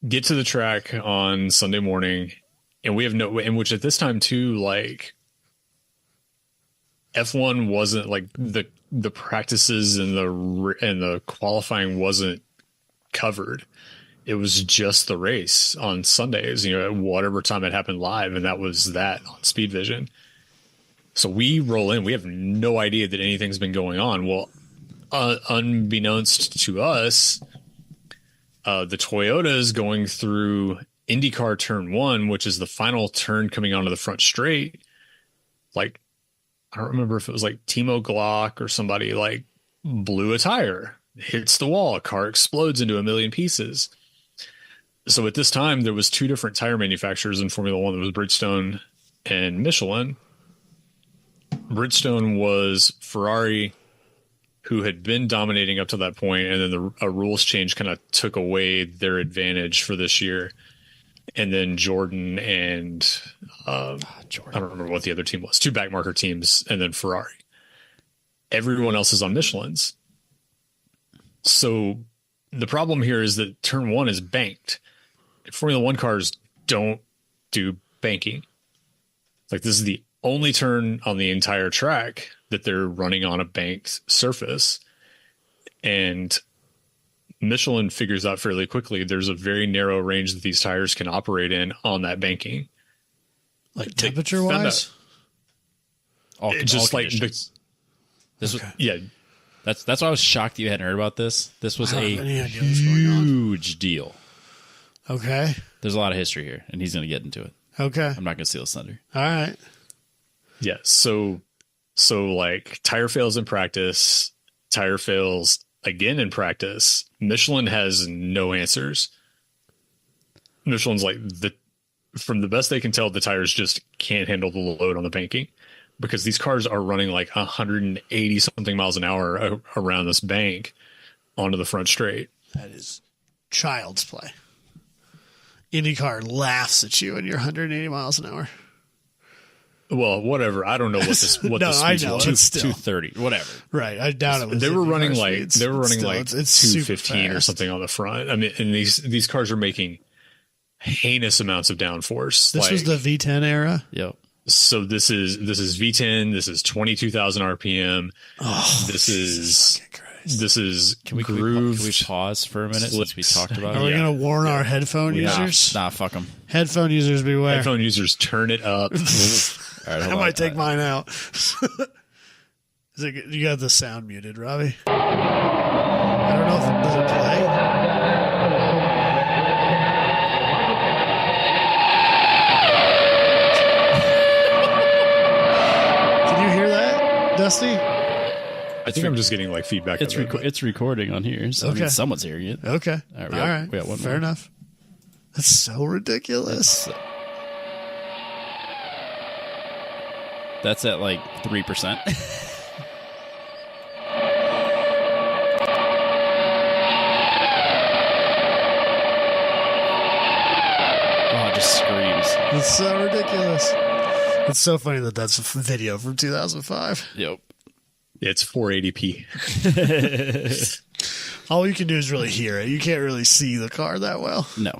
get to the track on Sunday morning, and we have in which at this time too, like F1 wasn't like the practices and the qualifying wasn't covered. It was just the race on Sundays, at whatever time it happened live, and that was that on Speed Vision. So we roll in, we have no idea that anything's been going on. Well, unbeknownst to us, the Toyota is going through IndyCar turn 1, which is the final turn coming onto the front straight. Like, I don't remember if it was like Timo Glock or somebody like blew a tire, hits the wall, a car explodes into a million pieces. So at this time, there was 2 different tire manufacturers in Formula One. There was Bridgestone and Michelin. Bridgestone was Ferrari, who had been dominating up to that point, and then a rules change kind of took away their advantage for this year. And then Jordan and I don't remember what the other team was. 2 backmarker teams, and then Ferrari. Everyone else is on Michelin's. So the problem here is that turn 1 is banked. Formula One cars don't do banking. Like, this is the only turn on the entire track that they're running on a banked surface. And Michelin figures out fairly quickly there's a very narrow range that these tires can operate in on that banking. Like temperature wise? Just like this was yeah. That's why I was shocked that you hadn't heard about this. This was I a don't have any idea what's going on. huge deal. Okay. There's a lot of history here, and he's going to get into it. Okay. I'm not going to steal his thunder. All right. Yeah. So like tire fails in practice, tire fails again in practice. Michelin has no answers. Michelin's like, from the best they can tell, the tires just can't handle the load on the banking, because these cars are running like 180 something miles an hour around this bank onto the front straight. That is child's play. IndyCar laughs at you and you're 180 miles an hour. Well, whatever. I don't know what this No, the I speed know. was. It's still 230, whatever. right. I doubt it was. They were IndyCar running speeds. it's super 215 or fast. something on the front. I mean, and these cars are making heinous amounts of downforce. This was the V10 era. Yep. So this is V10. This is 22,000 RPM. Oh, This is Christ. this is Can we grooved. pause for a minute since we slips. talked about Are we it? going to warn our headphone users? Nah, fuck them. Headphone users beware. Headphone users, turn it up. All right, I hold might on. take mine out. You got the sound muted, Robbie. I don't know if does it play. Can you hear that, Dusty? I think I'm just getting like feedback. It's of it, but- it's recording on here, so I Okay. mean, someone's hearing it. Okay. All right, All right. we got one Fair more. enough. That's so ridiculous. That's at like 3%. Oh, it just screams. It's so ridiculous. It's so funny that that's a video from 2005. Yep. It's 480p. All you can do is really hear it. You can't really see the car that well. No.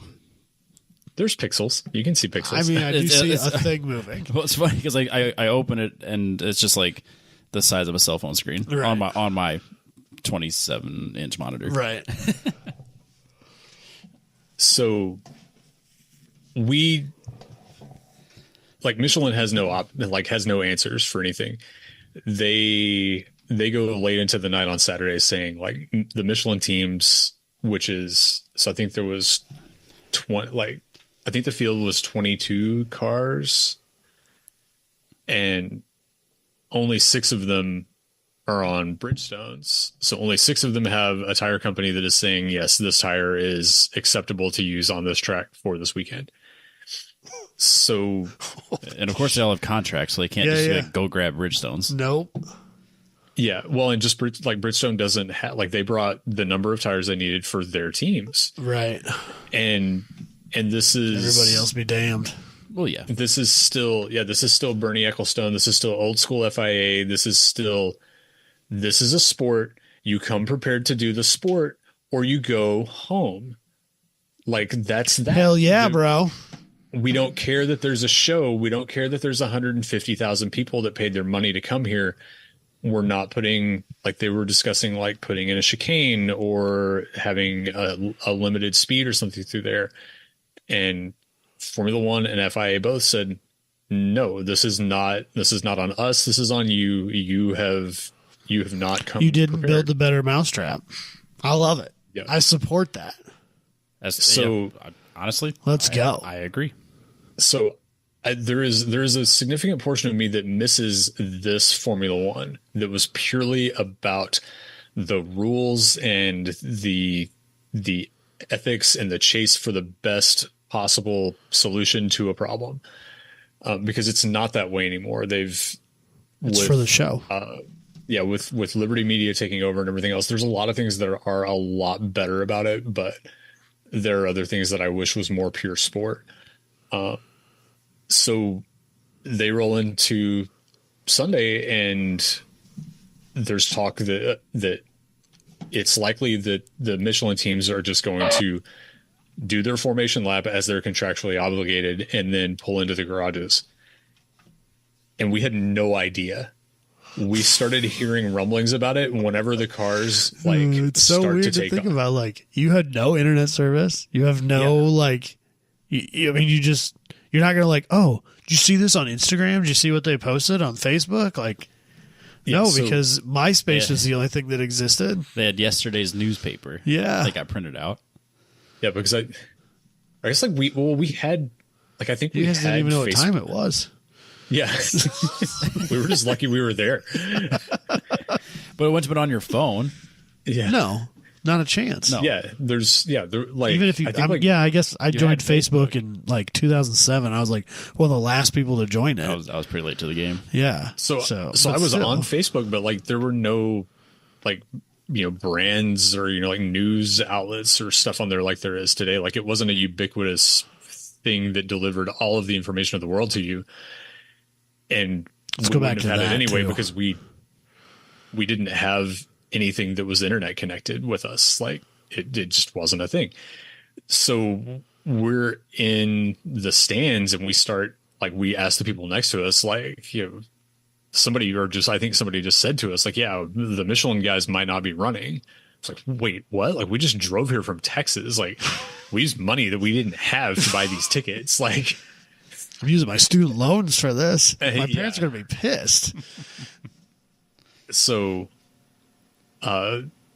There's pixels. You can see pixels. I mean, I do see a thing moving. Well, it's funny because I open it and it's just like the size of a cell phone screen on my 27-inch monitor. Right. So Michelin has no answers for anything. They go late into the night on Saturday saying like the Michelin teams, which is, so I think there was 20, I think the field was 22 cars and only 6 of them are on Bridgestones. So only 6 of them have a tire company that is saying, yes, this tire is acceptable to use on this track for this weekend. So, and of course they all have contracts, so they can't like, go grab Bridgestones. Nope. Yeah. Well, and just like Bridgestone doesn't have, like, they brought the number of tires they needed for their teams. Right. And this is everybody else be damned. Well, yeah. This is still Bernie Ecclestone. This is still old school FIA. This is a sport. You come prepared to do the sport or you go home. Like, that's that. Hell yeah, bro. We don't care that there's a show. We don't care that there's 150,000 people that paid their money to come here. We're not putting, like they were discussing, like putting in a chicane or having a limited speed or something through there. And Formula One and FIA both said, no, this is not on us. This is on you. You have not come. You didn't prepared. build the better mousetrap. I love it. Yeah. I support that. Honestly, let's go. I agree. So there is a significant portion of me that misses this Formula One that was purely about the rules and the ethics and the chase for the best possible solution to a problem, because it's not that way anymore. It's for the show. With Liberty Media taking over and everything else, there's a lot of things that are a lot better about it, but there are other things that I wish was more pure sport. So they roll into Sunday and there's talk that it's likely that the Michelin teams are just going to do their formation lap as they're contractually obligated and then pull into the garages. And we had no idea. We started hearing rumblings about it whenever the cars it's so start weird to to take think off. about. Like, you had no internet service. You have no you're not gonna like, oh, did you see this on Instagram? Did you see what they posted on Facebook? Like, because MySpace was the only thing that existed. They had yesterday's newspaper. Yeah, they got printed out. Yeah, because I guess we had, like, I think you guys didn't even know what time it was. Yeah, we were just lucky we were there. But it wouldn't have been on your phone. Yeah, no, not a chance. No. Yeah, even if you, I guess I joined Facebook in like 2007. I was like one of the last people to join it. I was pretty late to the game. Yeah, so I was on Facebook, but like there were no brands or like news outlets or stuff on there like there is today. Like, it wasn't a ubiquitous thing that delivered all of the information of the world to you. And let's we go back wouldn't to have had that it anyway too. because we didn't have anything that was internet connected with us. Like, it just wasn't a thing. So we're in the stands and we asked the people next to us, like, I think somebody just said to us, like, yeah, the Michelin guys might not be running. It's like, wait, what? Like, we just drove here from Texas. Like, we used money that we didn't have to buy these tickets. Like, I'm using my student loans for this. My parents are going to be pissed. So,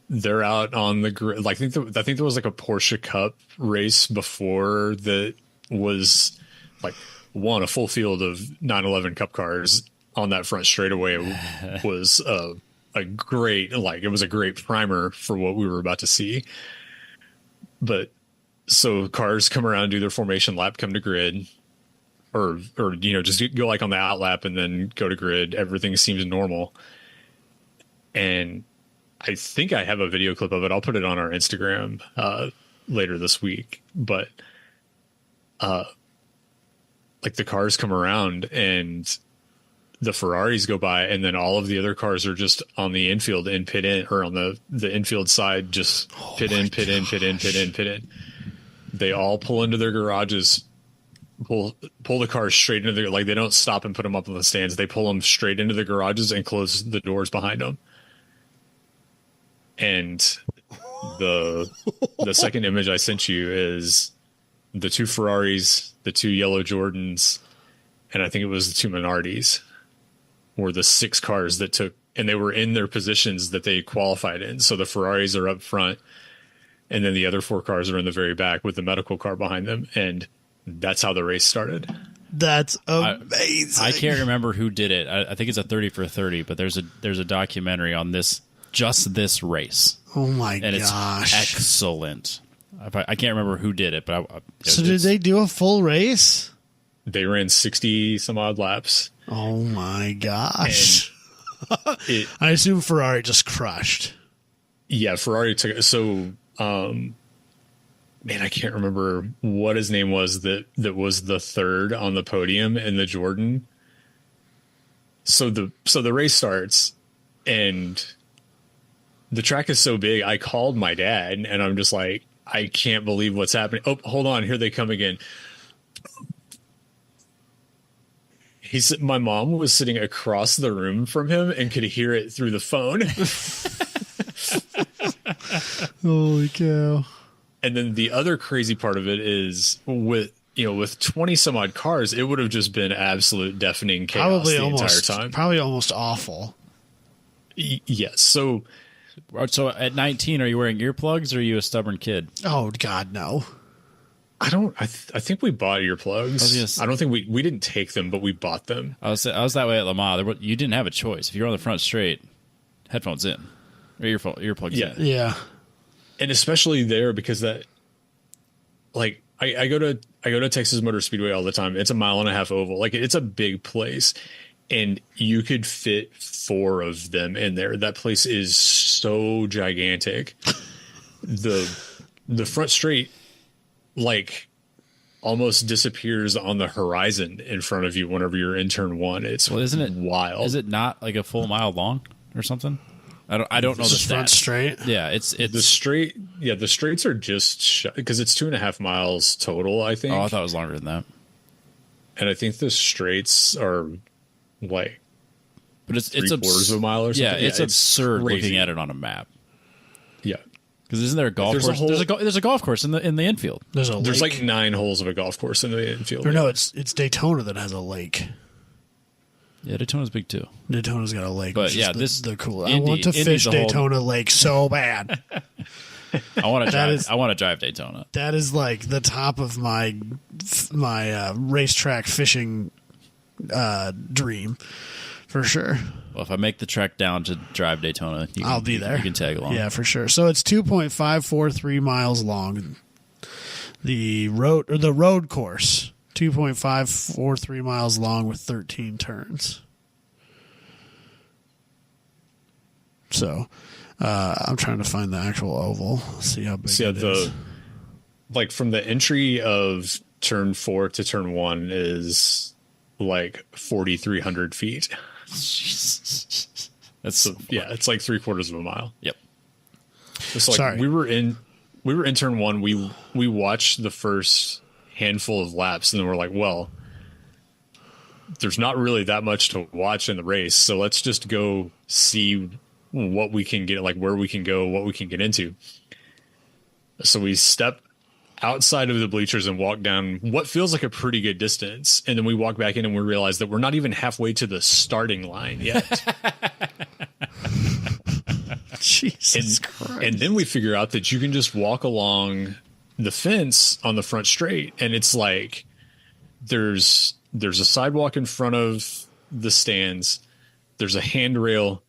they're out on the grid. Like, I think there was like a Porsche Cup race before that was like a full field of 911 Cup cars on that front straightaway. Was a great primer for what we were about to see. But so cars come around, do their formation lap, come to grid, or just go like on the out lap and then go to grid. Everything seems normal. And I think I have a video clip of it. I'll put it on our Instagram later this week. But like, the cars come around and the Ferraris go by, and then all of the other cars are just on the infield and pit in, or on the infield side, just pit in. They all pull into their garages, pull the cars straight into their, like, they don't stop and put them up on the stands. They pull them straight into the garages and close the doors behind them. And the second image I sent you is the 2 Ferraris, the 2 yellow Jordans, and I think it was the 2 Minardis were the 6 cars that took, and they were in their positions that they qualified in. So the Ferraris are up front, and then the other 4 cars are in the very back with the medical car behind them. And that's how the race started. That's amazing. I can't remember who did it. I think it's a 30 for 30, but there's a documentary on this race. Oh my and gosh. It's excellent. I can't remember who did it, but so did they do a full race? They ran 60 some odd laps. Oh my gosh. I assume Ferrari just crushed. Yeah, Ferrari took it. So, man, I can't remember what his name was that was the third on the podium in the Jordan. So the race starts, and the track is so big. I called my dad, and I'm just like, I can't believe what's happening. Oh, hold on. Here they come again. My mom was sitting across the room from him and could hear it through the phone. Holy cow. And then the other crazy part of it is with 20 some odd cars, it would have just been absolute deafening chaos entire time. Probably almost awful. Yes. So at 19, are you wearing earplugs or are you a stubborn kid? Oh God, no. I think we bought earplugs. I don't think we didn't take them, but we bought them. I was that way at Le Mans. You didn't have a choice. If you're on the front straight, headphones in or earplugs in. Yeah. And especially there, because that, like, I go to Texas Motor Speedway all the time. It's a 1.5 mile oval. Like, it's a big place, and you could fit 4 of them in there. That place is so gigantic. The front straight, like, almost disappears on the horizon in front of you whenever you're in turn 1. Isn't it wild? Is it not like a full mile long or something? I don't know the front straight. Yeah, it's the straight. Yeah, the straights are just because it's 2.5 miles total, I think. Oh, I thought it was longer than that. And I think the straights are like, but it's 3/4 of a mile or something. Yeah, it's absurd looking at it on a map. Yeah, because isn't there a golf course? There's a golf course in the infield. There's like 9 holes of a golf course in the infield. Or no, it's Daytona that has a lake. Yeah, Daytona's big too. Daytona's got a lake. But yeah, this is the cool. I want to fish Daytona Lake so bad. I want to drive Daytona. That is like the top of my racetrack fishing dream, for sure. Well, if I make the trek down to drive Daytona, I'll be there. You can tag along. Yeah, for sure. So it's 2.543 miles long. The road course. 2.543 miles long with 13 turns. So, I'm trying to find the actual oval. See how big it is. Like from the entry of turn 4 to turn 1 is like 4,300 feet. That's it's like 3/4 of a mile. Yep. It's like Sorry. we were in turn 1. We watched the first handful of laps, and then we're like, well, there's not really that much to watch in the race, so let's just go see what we can get, like where we can go, what we can get into. So we step outside of the bleachers and walk down what feels like a pretty good distance, and then we walk back in and we realize that we're not even halfway to the starting line yet. Jesus Christ. And then we figure out that you can just walk along the fence on the front straight, and it's like there's a sidewalk in front of the stands, there's a handrail,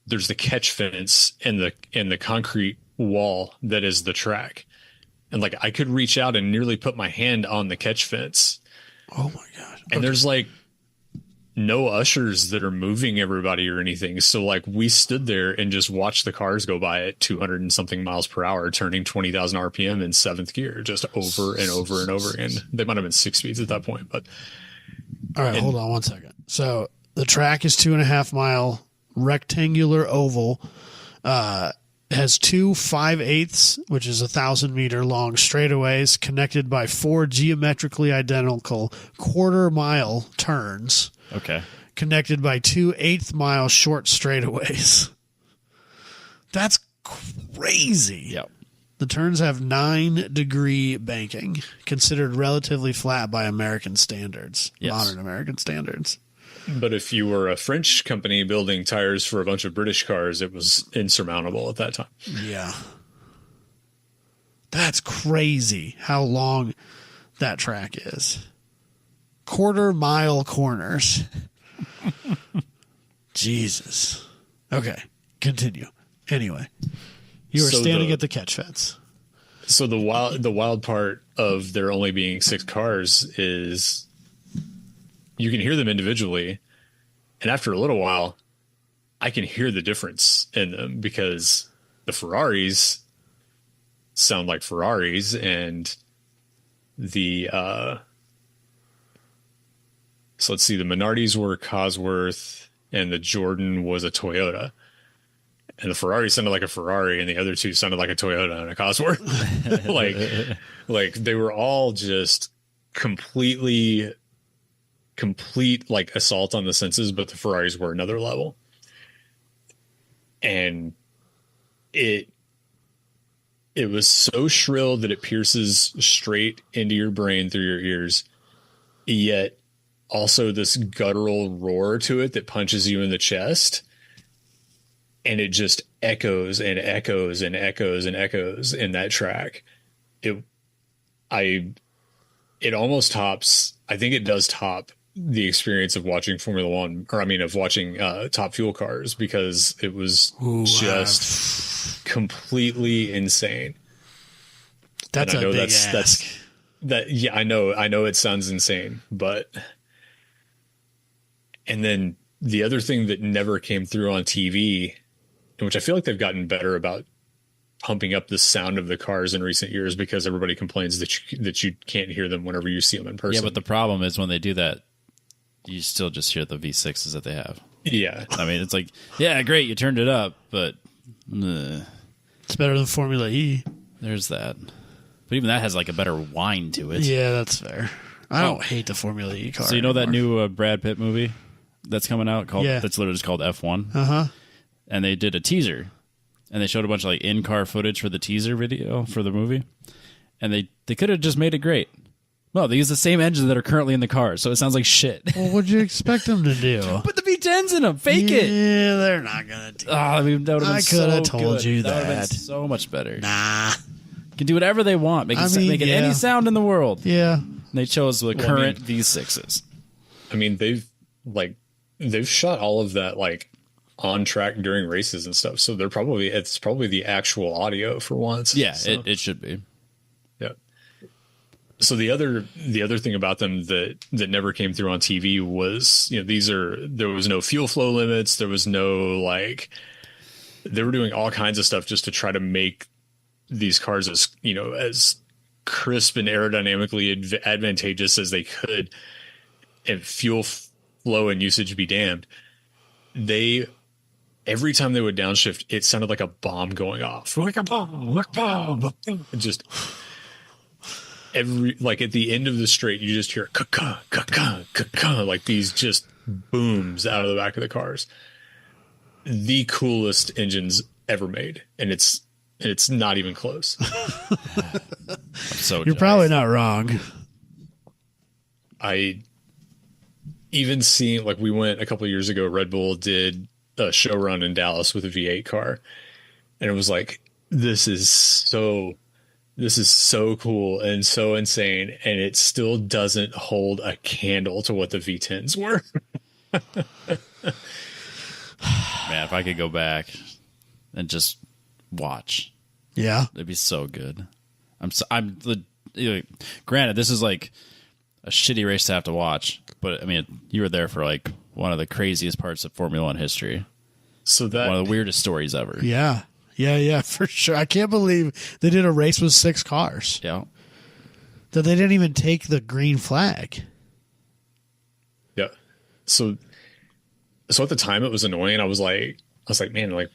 there's the catch fence, and the concrete wall that is the track. And like I could reach out and nearly put my hand on the catch fence. Oh my god. And there's like no ushers that are moving everybody or anything. So like we stood there and just watched the cars go by at 200 and something miles per hour, turning 20,000 RPM in 7th gear, just over and over and over again. They might have been 6 speeds at that point, but. All right, hold on one second. So The track is 2.5 mile rectangular oval. Has 2 5/8, which is 1,000 meter long straightaways connected by 4 geometrically identical 1/4 mile turns. Okay. Connected by 2 1/8 mile short straightaways. That's crazy. Yep. The turns have 9-degree banking, considered relatively flat by American standards, modern American standards. But if you were a French company building tires for a bunch of British cars, it was insurmountable at that time. Yeah. That's crazy how long that track is. 1/4 mile corners. Jesus. Okay, continue. Anyway, you were standing at the catch fence. So the wild part of there only being 6 cars is you can hear them individually, and after a little while, I can hear the difference in them because the Ferraris sound like Ferraris, and the so let's see, the Minardis were Cosworth, and the Jordan was a Toyota. And the Ferrari sounded like a Ferrari, and the other two sounded like a Toyota and a Cosworth. like they were all just complete like assault on the senses, but the Ferraris were another level. And it was so shrill that it pierces straight into your brain through your ears, yet also this guttural roar to it that punches you in the chest. And it just echoes and echoes and echoes and echoes in that track. It almost tops. I think it does top the experience of watching Formula One, of watching Top Fuel cars, because it was just completely insane. That's a big ask. Yeah, I know it sounds insane, but and then the other thing that never came through on TV, which I feel like they've gotten better about pumping up the sound of the cars in recent years, because everybody complains that you can't hear them whenever you see them in person. Yeah, but the problem is when they do that, you still just hear the V6s that they have. Yeah. I mean, it's like, yeah, great, you turned it up, but it's better than Formula E. There's that. But even that has like a better whine to it. Yeah, that's fair. I don't hate the Formula E car. So you know anymore. that new Brad Pitt movie that's coming out that's literally just called F1? Uh-huh. And they did a teaser, and they showed a bunch of like in-car footage for the teaser video for the movie, and they could have just made it great. No, they use the same engines that are currently in the car, so it sounds like shit. Well, what'd you expect them to do? Put the V10s in them, fake it. Yeah, they're not gonna do. I mean, that would have been I could have told good. you That would have been that. so much better. Nah. You can do whatever they want, make it any sound in the world. Yeah. And they chose the current V6s. I mean, they've shot all of that like on track during races and stuff, so it's probably the actual audio for once. Yeah, so. it should be. Yeah. So the other thing about them that never came through on TV was, there was no fuel flow limits, there was no they were doing all kinds of stuff just to try to make these cars as crisp and aerodynamically advantageous as they could, and fuel flow and usage be damned. Every time they would downshift, it sounded like a bomb going off. Like a bomb, like a bomb. Just at the end of the straight, you just hear ka-ka, ka-ka, ka-ka, like these just booms out of the back of the cars. The coolest engines ever made, and it's not even close. You're probably not wrong. I even seen, we went a couple of years ago, Red Bull did a show run in Dallas with a V8 car, and it was like, this is so cool and so insane, and it still doesn't hold a candle to what the V10s were. Man, if I could go back and just watch, it'd be so good. Granted, this is like a shitty race to have to watch, but I mean, you were there for like one of the craziest parts of Formula One history. So that one of the weirdest stories ever. Yeah, for sure. I can't believe they did a race with 6 cars. Yeah, that they didn't even take the green flag. Yeah. So so at the time it was annoying. I was like, man, like,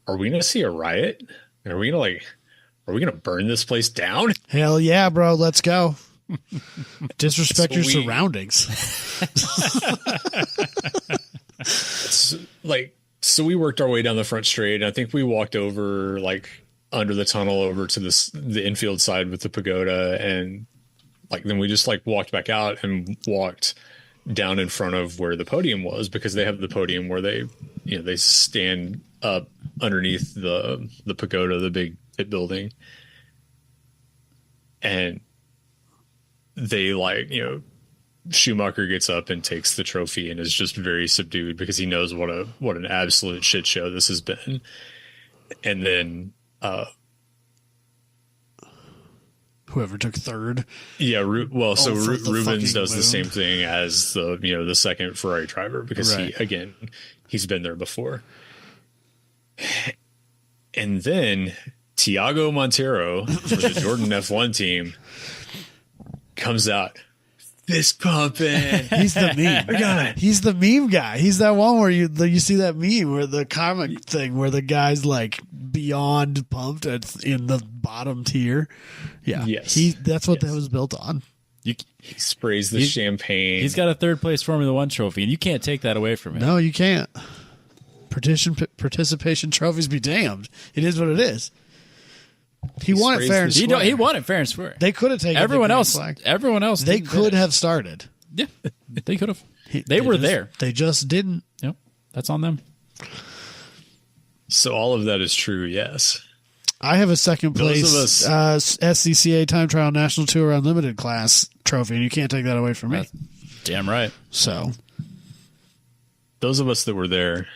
are we gonna see a riot? Are we gonna burn this place down? Hell yeah, bro. Let's go. Disrespect your surroundings. So we worked our way down the front straight, and I think we walked over like under the tunnel over to the infield side with the pagoda, and like then we just like walked back out and walked down in front of where the podium was, because they have the podium where they stand up underneath the pagoda, the big pit building, and they Schumacher gets up and takes the trophy and is just very subdued because he knows what an absolute shit show this has been. And then whoever took third. Yeah, Rubens does the same moon. thing as the second Ferrari driver, because he's been there before. And then Tiago Montero for the Jordan F1 team comes out fist pumping. He's the meme. He's the meme guy. He's that one where you see that meme where the comic thing where the guy's like beyond pumped in the bottom tier. Yeah. Yes. That's what that was built on. He sprays the champagne. He's got a third place Formula One trophy, and you can't take that away from him. No, you can't. Participation trophies be damned. It is what it is. He won it fair and square. He won it fair and square. They could have taken everyone else. They could have started. Yeah, they could have. They were there. They just didn't. Yep, that's on them. So all of that is true. Yes, I have a second place Those of us, SCCA Time Trial National Tour Unlimited class trophy, and you can't take that away from me. Damn right. So those of us that were there,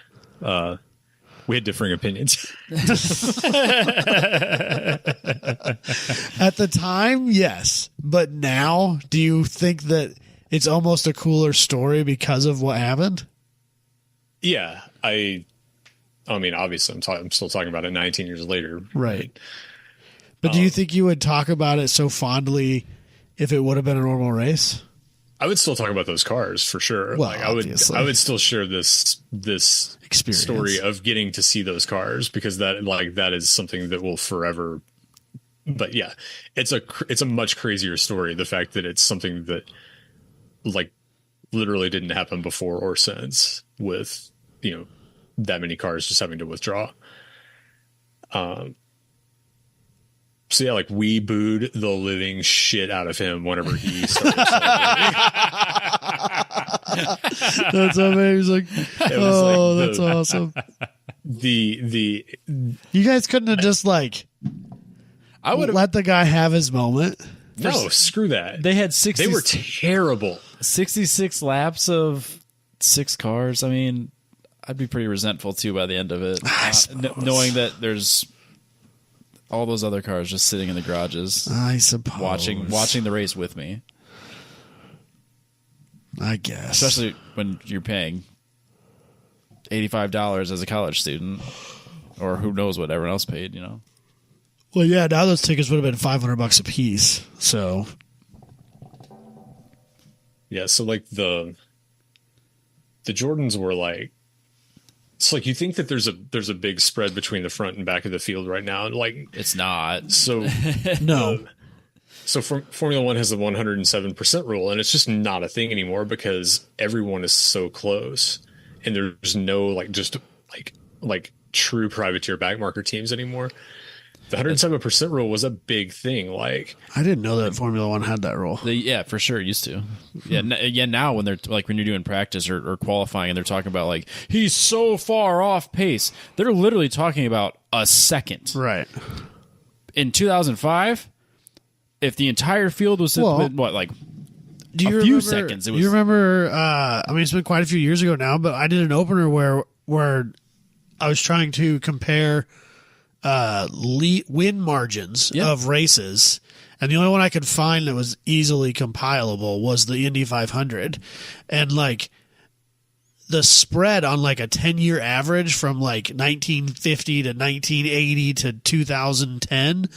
we had differing opinions. At the time, yes. But now, do you think that it's almost a cooler story because of what happened? Yeah. I mean, obviously, I'm still talking about it 19 years later. Right. But do you think you would talk about it so fondly if it would have been a normal race? I would still talk about those cars for sure. Well, I would still share this experience story of getting to see those cars, because that is something that will forever. But yeah, it's a much crazier story. The fact that it's something that like literally didn't happen before or since, with that many cars just having to withdraw. So yeah, like we booed the living shit out of him whenever he started celebrating. That's amazing. That's awesome. You guys couldn't have just I would let the guy have his moment. No, screw that. They had They were terrible. 66 laps of 6 cars. I mean, I'd be pretty resentful too by the end of it, knowing that there's all those other cars just sitting in the garages. I suppose watching the race with me. I guess, especially when you're paying $85 as a college student, or who knows what everyone else paid. Well, yeah. Now those tickets would have been $500 a piece. So, yeah. So like the Jordans were like. It's like you think that there's a big spread between the front and back of the field right now. Like it's not. So no. So Formula One has the 107% rule, and it's just not a thing anymore because everyone is so close, and there's no like true privateer backmarker teams anymore. The 107% rule was a big thing. Like I didn't know that Formula One had that rule. Yeah, for sure, it used to. Yeah, now when they're when you're doing practice or qualifying, and they're talking about like he's so far off pace, they're literally talking about a second. Right. In 2005, if the entire field was do you a few seconds, it was. You remember? I mean, it's been quite a few years ago now, but I did an opener where I was trying to compare win margins of races, and the only one I could find that was easily compilable was the Indy 500, and like the spread on like a 10-year average from like 1950 to 1980 to 2010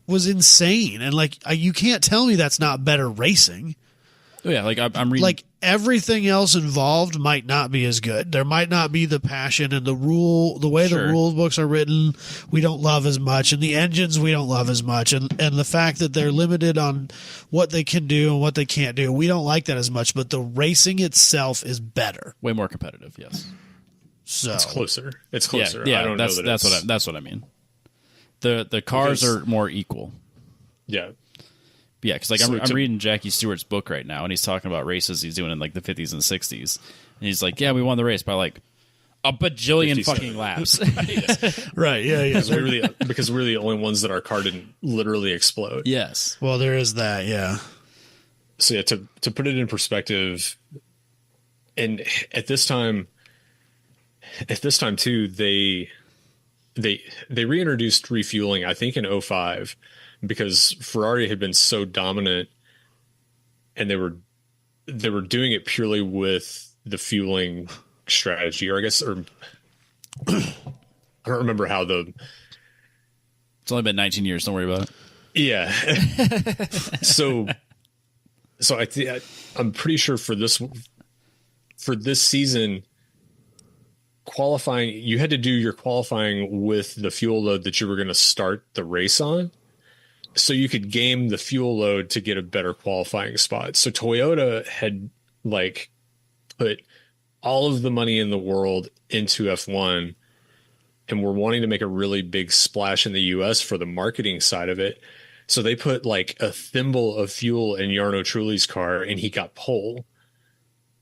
was insane, and like you can't tell me that's not better racing. Yeah, like I'm reading. Like everything else involved might not be as good. There might not be the passion and the way the rule books are written, we don't love as much, and the engines we don't love as much, and the fact that they're limited on what they can do and what they can't do, we don't like that as much. But the racing itself is better, way more competitive. Yes, so it's closer. It's closer. Yeah, I don't that's know that that's what I mean. The cars are more equal. Yeah. Yeah, because like I'm reading Jackie Stewart's book right now, and he's talking about races he's doing in like the 50s and 60s, and he's like, "Yeah, we won the race by like a bajillion fucking laps." Right? Yeah. Because we're the only ones that our car didn't literally explode. Yes. Well, there is that. Yeah. So yeah, to put it in perspective, and at this time too, they reintroduced refueling, I think in 2005. Because Ferrari had been so dominant, and they were doing it purely with the fueling strategy, or I don't remember how It's only been 19 years. Don't worry about it. Yeah. so I'm pretty sure for this season, qualifying, you had to do your qualifying with the fuel load that you were going to start the race on. So you could game the fuel load to get a better qualifying spot. So Toyota had like put all of the money in the world into F1 and were wanting to make a really big splash in the US for the marketing side of it. So they put like a thimble of fuel in Jarno Trulli's car, and he got pole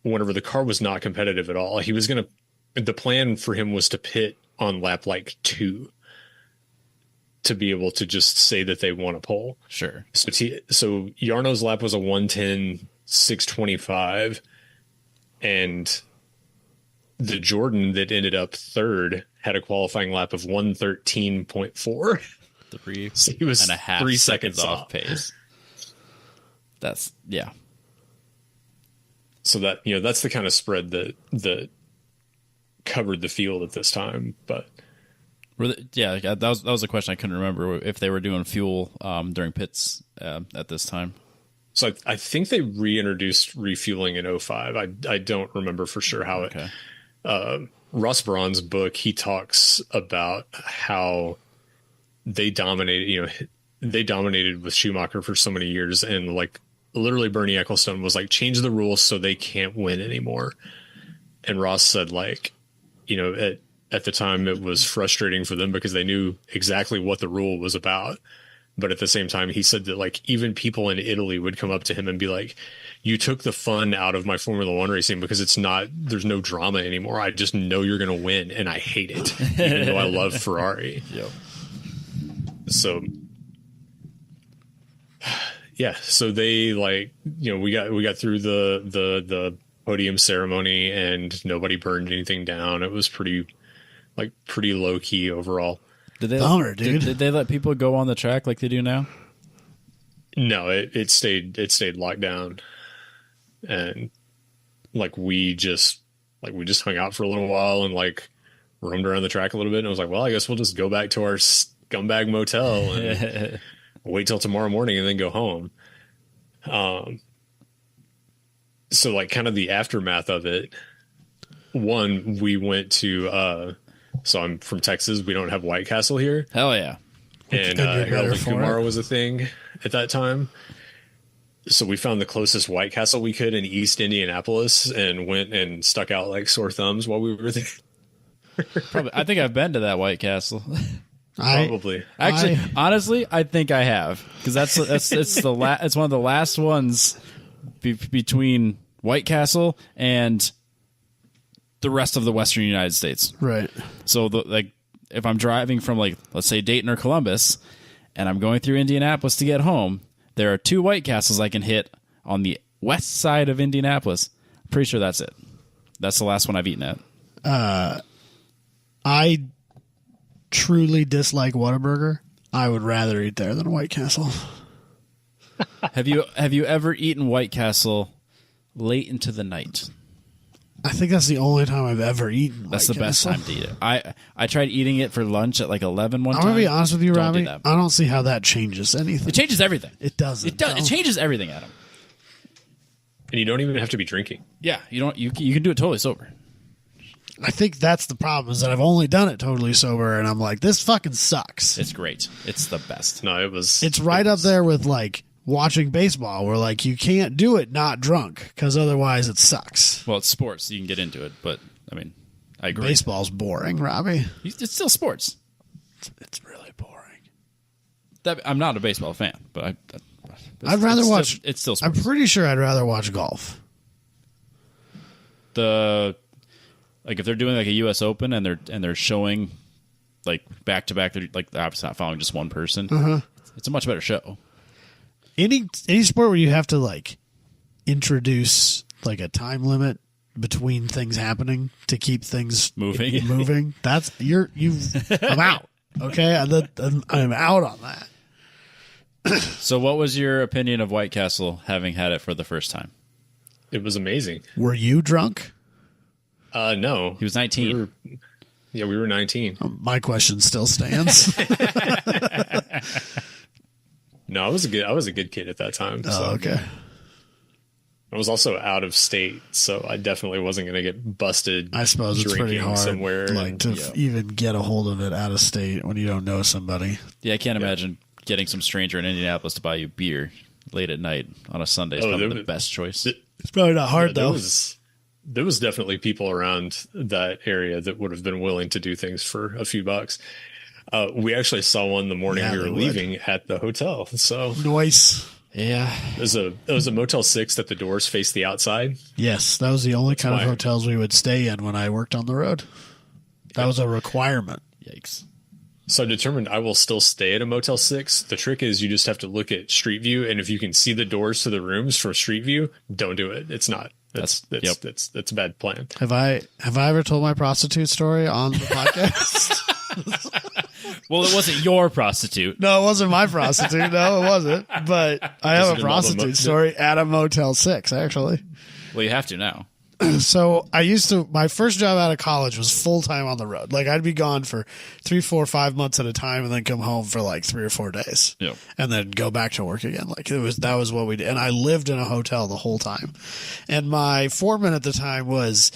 whenever the car was not competitive at all. The plan for him was to pit on lap like 2. To be able to just say that they won a pole. Sure. So Jarno's lap was a 1:10.625, and the Jordan that ended up third had a qualifying lap of 1:13.4. So he was and a half 3 seconds off pace. That's So that's the kind of spread that covered the field at this time, but. That was a question I couldn't remember if they were doing fuel during pits at this time. So I think they reintroduced refueling in 2005. I don't remember for sure how it. Ross Braun's book, he talks about how they dominated. They dominated with Schumacher for so many years, and like literally Bernie Ecclestone was like, change the rules so they can't win anymore. And Ross said at the time it was frustrating for them because they knew exactly what the rule was about. But at the same time, he said that like even people in Italy would come up to him and be like, you took the fun out of my Formula One racing because there's no drama anymore. I just know you're going to win and I hate it, even though I love Ferrari. Yep. So yeah, so they we got through the podium ceremony and nobody burned anything down. It was pretty low key overall. Did they let people go on the track like they do now? No, it stayed locked down, and we just hung out for a little while and roamed around the track a little bit. And I was like, well, I guess we'll just go back to our scumbag motel and wait till tomorrow morning and then go home. So kind of the aftermath of it. One, we went to. So I'm from Texas. We don't have White Castle here. Hell yeah. And Harold and Kumar was a thing at that time. So we found the closest White Castle we could in East Indianapolis and went and stuck out like sore thumbs while we were there. Probably, I think I've been to that White Castle. Probably. Honestly, I think I have, because it's one of the last ones between White Castle and the rest of the Western United States. Right. So if I'm driving from let's say Dayton or Columbus and I'm going through Indianapolis to get home, there are 2 White Castles I can hit on the west side of Indianapolis. I'm pretty sure that's it. That's the last one I've eaten at. I truly dislike Whataburger. I would rather eat there than White Castle. Have you ever eaten White Castle late into the night? I think that's the only time I've ever eaten. That's the best time to eat it. I tried eating it for lunch at 11 one time. I'm going to be honest with you, Robbie. I don't see how that changes anything. It changes everything. It doesn't. It changes everything, Adam. And you don't even have to be drinking. Yeah, you don't. You can do it totally sober. I think that's the problem, is that I've only done it totally sober, and I'm like, this fucking sucks. It's great. It's the best. No, it was. It's right up there with like watching baseball, where like you can't do it not drunk, because otherwise it sucks. Well, it's sports. You can get into it, but I mean, I agree. Baseball's boring, Robbie. It's still sports. It's really boring. I'm not a baseball fan, but I'd rather watch. It's still I'm sports. pretty sure I'd rather watch golf. Like if they're doing like a U.S. Open and they're showing like back to back, they're like obviously not following just one person. It's a much better show. Any sport where you have to like introduce like a time limit between things happening to keep things moving. That's I'm out. Okay, I'm out on that. So, what was your opinion of White Castle having had it for the first time? It was amazing. Were you drunk? No, He was 19. We were 19. My question still stands. No, I was a good kid at that time. So. Oh, okay. I was also out of state, so I definitely wasn't going to get busted. I suppose it's pretty hard, somewhere, even get a hold of it out of state when you don't know somebody. Yeah, I can't imagine getting some stranger in Indianapolis to buy you beer late at night on a Sunday is probably the best choice. It's probably not hard though. There was definitely people around that area that would have been willing to do things for a few bucks. We actually saw one the morning we were leaving at the hotel. So nice. Yeah, it was a Motel 6 that the doors face the outside. Yes, that was the only kind of hotels we would stay in when I worked on the road. That was a requirement. Yikes. So I determined I will still stay at a Motel 6. The trick is you just have to look at Street View, and if you can see the doors to the rooms from Street View, don't do it. It's not. That's a bad plan. Have I ever told my prostitute story on the podcast? Well, it wasn't your prostitute. No, it wasn't my prostitute. No, it wasn't. But I have a prostitute story at a Motel 6, actually. Well, you have to now. So my first job out of college was full time on the road. Like I'd be gone for 3, 4, 5 months at a time and then come home for like 3 or 4 days. Yep. And then go back to work again. Like that was what we did. And I lived in a hotel the whole time. And my foreman at the time was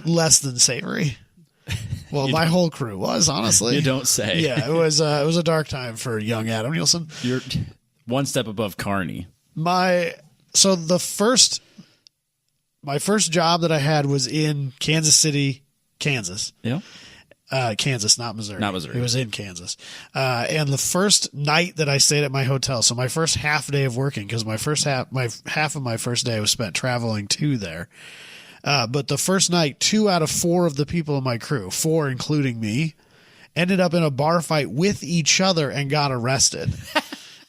less than savory. Well, my whole crew was, honestly. You don't say. Yeah, it was a dark time for young Adam Nielsen. You're one step above Carney. My first job that I had was in Kansas City, Kansas. Yeah. Kansas, not Missouri. Not Missouri. It was in Kansas. And the first night that I stayed at my hotel, so my first half day of working, because half of my first day was spent traveling to there. But the first night, 2 out of 4 of the people in my crew, 4 including me, ended up in a bar fight with each other and got arrested.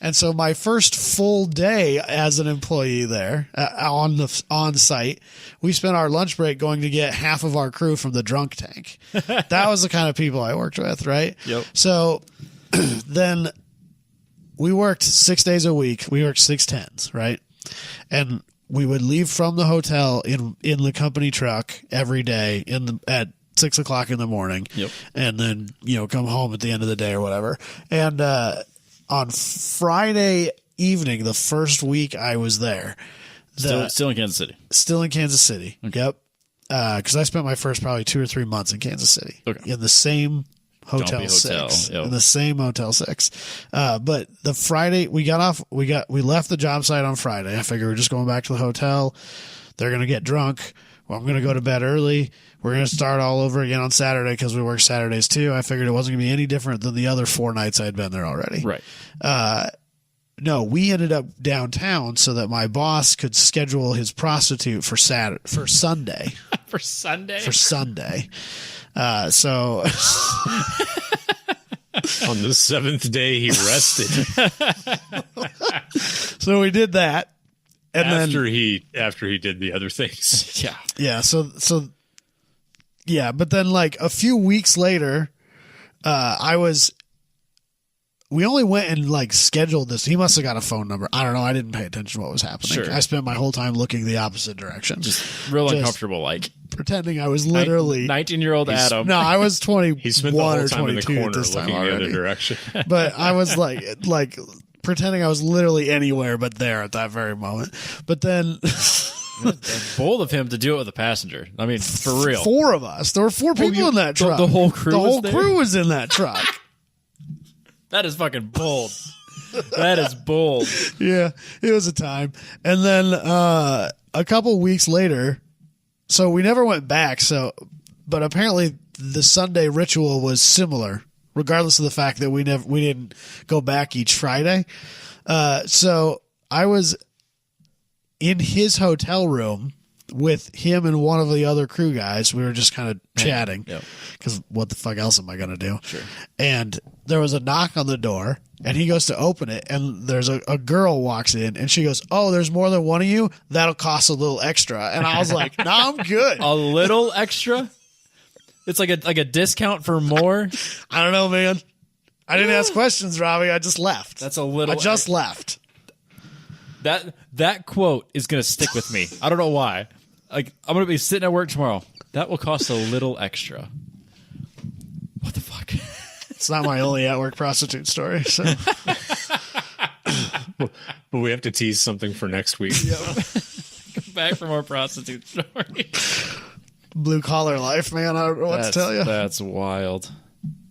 And so my first full day as an employee there on site, we spent our lunch break going to get half of our crew from the drunk tank. That was the kind of people I worked with, right? Yep. So then we worked 6 days a week. We worked 6 tens, right? And we would leave from the hotel in the company truck every day at 6 o'clock in the morning. Yep. And then, come home at the end of the day or whatever. And, on Friday evening, the first week I was there. Still in Kansas City. Still in Kansas City. Okay. Yep. Because I spent my first probably 2 or 3 months in Kansas City. Okay. In the same Hotel 6. Yep. In the same Motel 6. But the Friday we left the job site on Friday. I figured we're just going back to the hotel. They're going to get drunk. Well, I'm going to go to bed early. We're going to start all over again on Saturday because we work Saturdays too. I figured it wasn't going to be any different than the other 4 nights I'd been there already. Right. No, we ended up downtown so that my boss could schedule his prostitute for Sunday. For Sunday? For Sunday. So on the 7th day, he rested. So we did that. And after he did the other things. Yeah. Yeah. So yeah. But then like a few weeks later, we only went and like scheduled this. He must have got a phone number. I don't know. I didn't pay attention to what was happening. Sure. I spent my whole time looking the opposite direction. Just real uncomfortable, like pretending I was literally 19-year-old Adam. No, I was 21 he spent the whole or time in the 22 corner at this time looking already. the other direction. But I was like pretending I was literally anywhere but there at that very moment. But then That's bold of him to do it with a passenger. I mean, for real. 4 of us. There were 4 people in that truck. The whole crew. The whole was crew was in that truck. That is fucking bold. That is bold. Yeah, it was a time. And then a couple weeks later, so we never went back. But apparently the Sunday ritual was similar, regardless of the fact that we didn't go back each Friday. So I was in his hotel room with him and one of the other crew guys. We were just kind of chatting because what the fuck else am I going to do? Sure. And there was a knock on the door and he goes to open it and there's a girl walks in and she goes, "Oh, there's more than one of you? That'll cost a little extra." And I was like, "No, I'm good." A little extra? It's like a discount for more? I don't know, man. I didn't ask questions, Robbie. I just left. That's a little. I just left. That quote is going to stick with me. I don't know why. Like, I'm going to be sitting at work tomorrow. That will cost a little extra. What the fuck? It's not my only at-work prostitute story. So, but we have to tease something for next week. Come back for more prostitute stories. Blue-collar life, man. I don't know what to tell you. That's wild.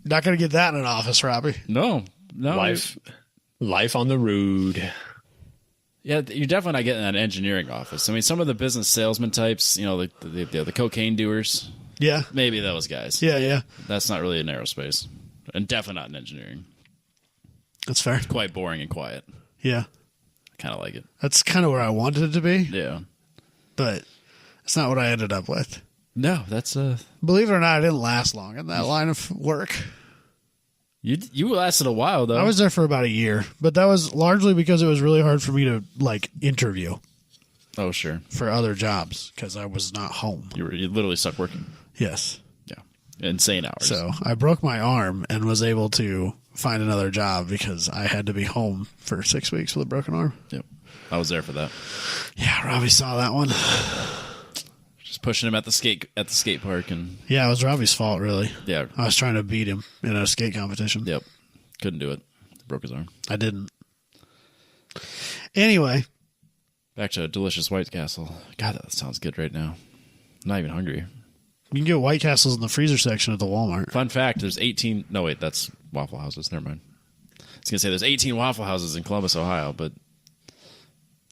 Not going to get that in an office, Robbie. No. Life on the road. Yeah, you're definitely not getting that engineering office. I mean, some of the business salesman types, you know, the cocaine doers. Yeah. Maybe those guys. Yeah. That's not really in aerospace. And definitely not in engineering. That's fair. It's quite boring and quiet. Yeah. I kind of like it. That's kind of where I wanted it to be. Yeah. But it's not what I ended up with. No, that's Believe it or not, I didn't last long in that line of work. You lasted a while though. I was there for about a year, but that was largely because it was really hard for me to interview. Oh, sure. For other jobs because I was not home. You literally stuck working. Yes. Yeah. Insane hours. So I broke my arm and was able to find another job because I had to be home for 6 weeks with a broken arm. Yep. I was there for that. Yeah, Robbie saw that one. Just pushing him at the skate park and yeah, it was Robbie's fault really. Yeah. I was trying to beat him in a skate competition. Yep. Couldn't do it. Broke his arm. I didn't. Anyway. Back to a delicious White Castle. God, that sounds good right now. I'm not even hungry. You can get White Castles in the freezer section at the Walmart. Fun fact, there's 18... No, wait, that's Waffle Houses. Never mind. I was going to say there's 18 Waffle Houses in Columbus, Ohio, but...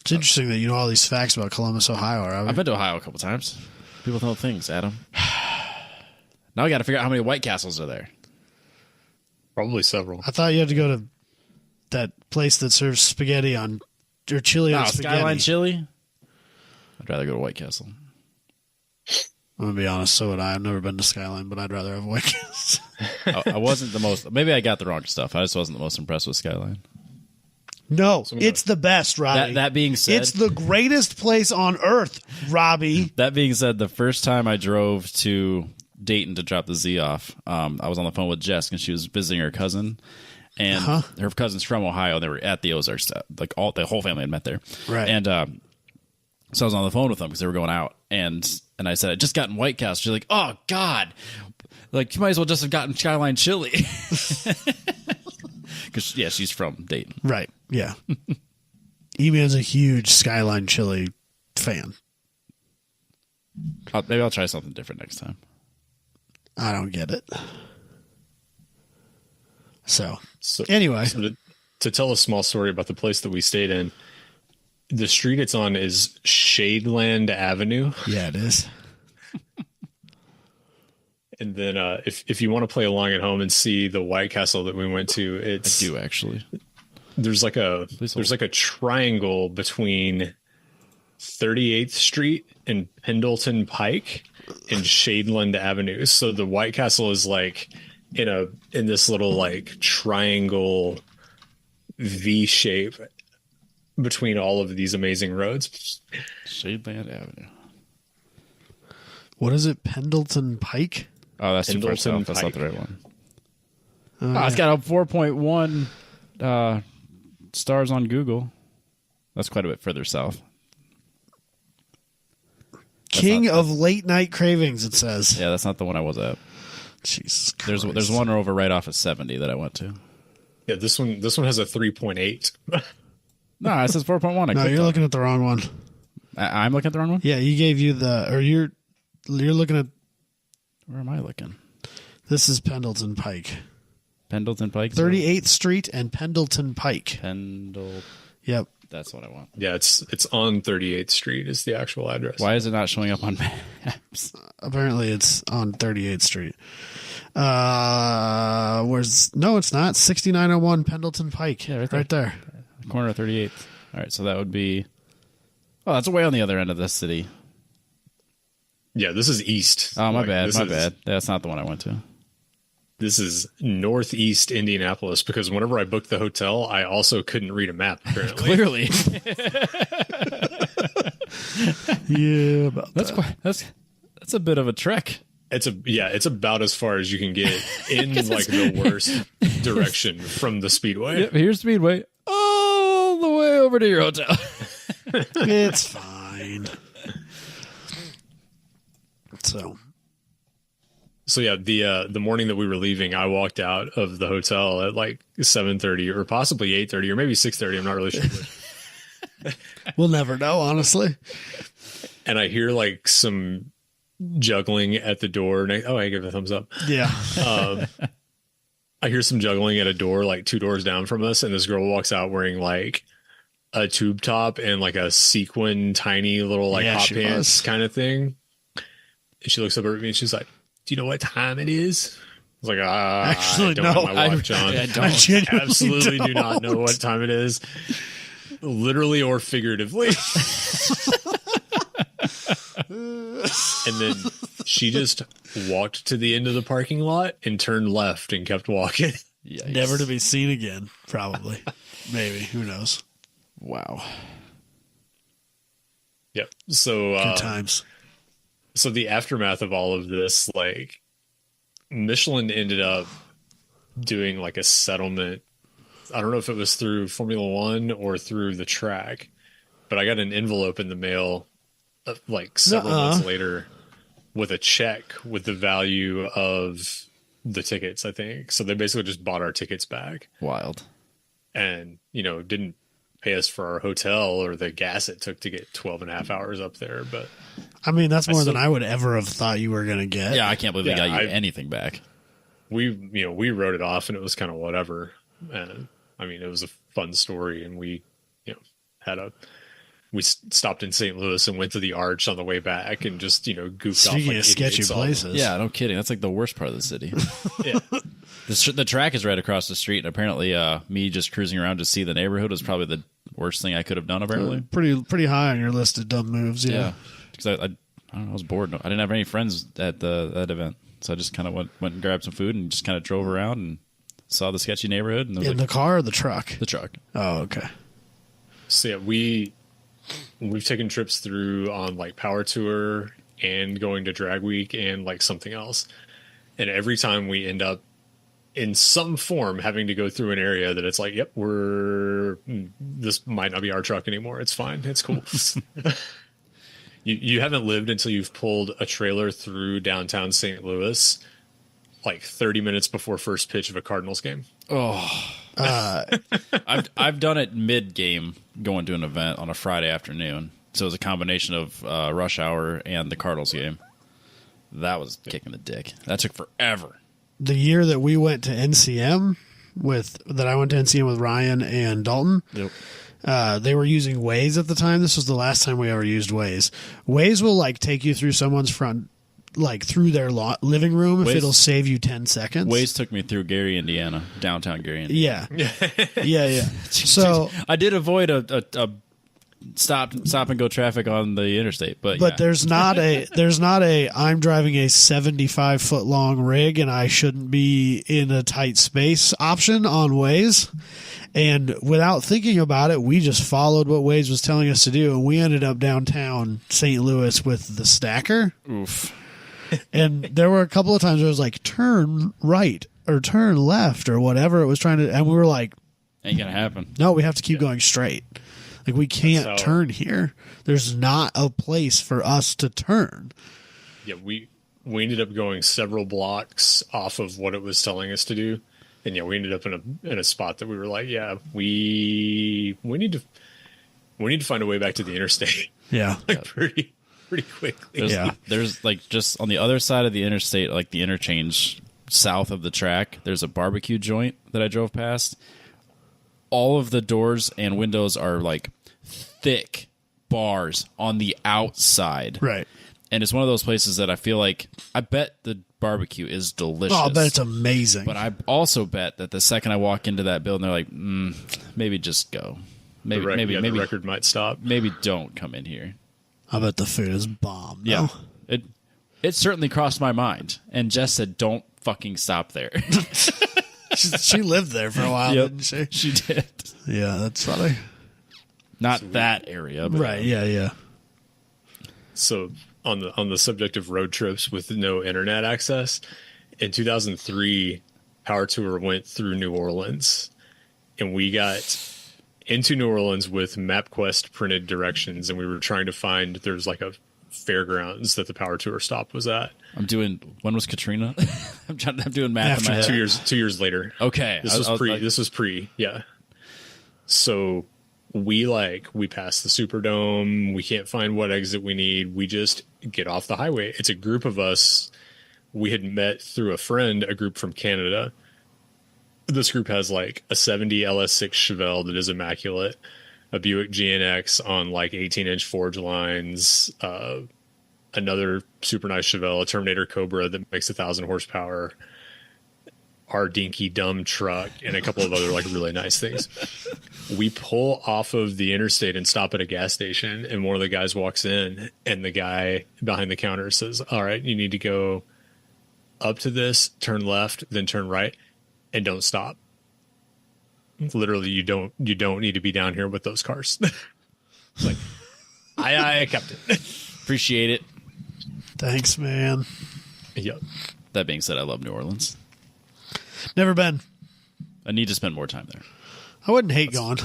It's interesting that you know all these facts about Columbus, Ohio. I've been to Ohio a couple times. People know things, Adam. Now we got to figure out how many White Castles are there. Probably several. I thought you had to go to that place that serves spaghetti on... Or chili on spaghetti. Skyline Chili? I'd rather go to White Castle. I'm going to be honest, so would I. I've never been to Skyline, but I'd rather have White Castle. I wasn't the most... Maybe I got the wrong stuff. I just wasn't the most impressed with Skyline. No, it's the best, Robbie. That being said... It's the greatest place on earth, Robbie. That being said, the first time I drove to Dayton to drop the Z off, I was on the phone with Jess, and she was visiting her cousin. And her cousin's from Ohio. They were at the Ozarks. Like the whole family had met there. Right. And so I was on the phone with them because they were going out. And I said, I just gotten White Castle. She's like, oh, God. Like, you might as well just have gotten Skyline Chili. Because, yeah, she's from Dayton. Right. Yeah. E-Man's a huge Skyline Chili fan. Maybe I'll try something different next time. I don't get it. So anyway. So to tell a small story about the place that we stayed in, the street it's on is Shadeland Avenue. Yeah, it is. And then if you want to play along at home and see the White Castle that we went to, it's... I do, actually. There's like a triangle between 38th Street and Pendleton Pike and Shadeland Avenue. So the White Castle is like in this little like triangle V shape between all of these amazing roads. Shadeland Avenue. What is it? Pendleton Pike? Oh, that's Pendleton too far south. That's Pike. not the right one. It's got a 4.1 stars on Google. That's quite a bit further south. King of late night cravings, it says. Yeah, that's not the one I was at. Jesus Christ. There's one over right off of 70 that I went to. Yeah, this one has a 3.8. No, it says 4.1. No, you're looking at the wrong one. I'm looking at the wrong one? Yeah, you gave you you're looking at. Where am I looking? This is Pendleton Pike. Pendleton Pike? 38th Street and Pendleton Pike. Yep. That's what I want. Yeah, it's on 38th Street is the actual address. Why is it not showing up on maps? Apparently it's on 38th Street. No, it's not. 6901 Pendleton Pike. Yeah, right there. Corner of 38th. All right, so that would be... Oh, that's way on the other end of the city. Yeah, this is east. Oh, my bad. That's not the one I went to. This is northeast Indianapolis, because whenever I booked the hotel, I also couldn't read a map, apparently. Clearly. Yeah, that's a bit of a trek. It's about as far as you can get in like the worst direction from the Speedway. Yep, here's Speedway. All the way over to your hotel. It's fine. So yeah, the morning that we were leaving, I walked out of the hotel at like 7:30 or possibly 8:30 or maybe 6:30. I'm not really sure. We'll never know, honestly. And I hear like some juggling at the door. And I give a thumbs up. Yeah. I hear some juggling at a door like 2 doors down from us, and this girl walks out wearing like a tube top and like a sequin tiny little like hot pants kind of thing. And she looks up at me and she's like, "Do you know what time it is?" I was like, actually, I don't have my watch on. I I absolutely do not know what time it is, literally or figuratively. And then she just walked to the end of the parking lot and turned left and kept walking. Yikes. Never to be seen again, probably. Maybe. Who knows? Wow. Yep. So Good times. So the aftermath of all of this, like Michelin ended up doing like a settlement. I don't know if it was through Formula One or through the track, but I got an envelope in the mail like several months later with a check with the value of the tickets, I think. So they basically just bought our tickets back. Wild. And, didn't pay us for our hotel or the gas it took to get 12 and a half hours up there. But I mean, that's more than I would ever have thought you were going to get. Yeah, I can't believe they got you anything back. We wrote it off and it was kind of whatever. And I mean, it was a fun story. And we, we stopped in St. Louis and went to the Arch on the way back and just, goofed Speaking off like of sketchy places. Yeah, no kidding. That's like the worst part of the city. Yeah. The track is right across the street, and apparently me just cruising around to see the neighborhood was probably the worst thing I could have done, apparently. Pretty high on your list of dumb moves, yeah. Because I don't know, I was bored. I didn't have any friends at that event, so I just kind of went and grabbed some food and just kind of drove around and saw the sketchy neighborhood. And In the car or the truck? The truck. Oh, okay. So yeah, we've taken trips through on like Power Tour and going to Drag Week and like something else. And every time we end up in some form having to go through an area that it's like, yep, this might not be our truck anymore. It's fine. It's cool. You haven't lived until you've pulled a trailer through downtown St. Louis like 30 minutes before first pitch of a Cardinals game. Oh, I've done it mid-game going to an event on a Friday afternoon. So it was a combination of rush hour and the Cardinals game. That was kicking the dick. That took forever. The year that we went to NCM I went to NCM with Ryan and Dalton. Yep. They were using Waze at the time. This was the last time we ever used Waze. Waze will like take you through someone's front, like through their living room if it'll save you 10 seconds. Waze took me through Gary, Indiana, downtown Gary, Indiana. Yeah. So I did avoid a stop and go traffic on the interstate, but there's not a I'm driving a 75-foot long rig and I shouldn't be in a tight space option on Waze. And without thinking about it, we just followed what Waze was telling us to do, and we ended up downtown St. Louis with the stacker. Oof. And there were a couple of times where it was like, turn right or turn left or whatever it was trying to, and we were like, ain't gonna happen. No, we have to keep going straight. Like, we can't turn here. There's not a place for us to turn. Yeah, we ended up going several blocks off of what it was telling us to do. And yeah, we ended up in a spot that we were like, yeah, we need to find a way back to the interstate. Yeah. Like pretty quickly. There's like just on the other side of the interstate, like the interchange south of the track, there's a barbecue joint that I drove past. All of the doors and windows are like thick bars on the outside. Right. And it's one of those places that I feel like, I bet the barbecue is delicious. Oh, I bet it's amazing. But I also bet that the second I walk into that building, they're like, maybe just go. Maybe the record might stop. Maybe don't come in here. I bet the food is bomb. Yeah. It certainly crossed my mind. And Jess said, don't fucking stop there. She lived there for a while, didn't she? She did. Yeah, that's funny. Not that area. But Right, yeah. So on the subject of road trips with no internet access, in 2003, Power Tour went through New Orleans, and we got into New Orleans with MapQuest printed directions, and we were trying to find, there's like a fairgrounds that the Power Tour stop was at. When was Katrina? I'm doing math in my head. 2 years later. Okay. This was pre. Yeah. So we pass the Superdome. We can't find what exit we need. We just get off the highway. It's a group of us. We had met through a friend, a group from Canada. This group has like a 70 LS6 Chevelle that is immaculate, a Buick GNX on like 18-inch forge lines, another super nice Chevelle, a Terminator Cobra that makes 1,000 horsepower, our dinky dumb truck, and a couple of other like really nice things. We pull off of the interstate and stop at a gas station, and one of the guys walks in, and the guy behind the counter says, all right, you need to go up to this, turn left, then turn right, and don't stop. Literally, you don't need to be down here with those cars. Like, I kept it. Appreciate it. Thanks, man. Yep. That being said, I love New Orleans. Never been. I need to spend more time there. I wouldn't hate going.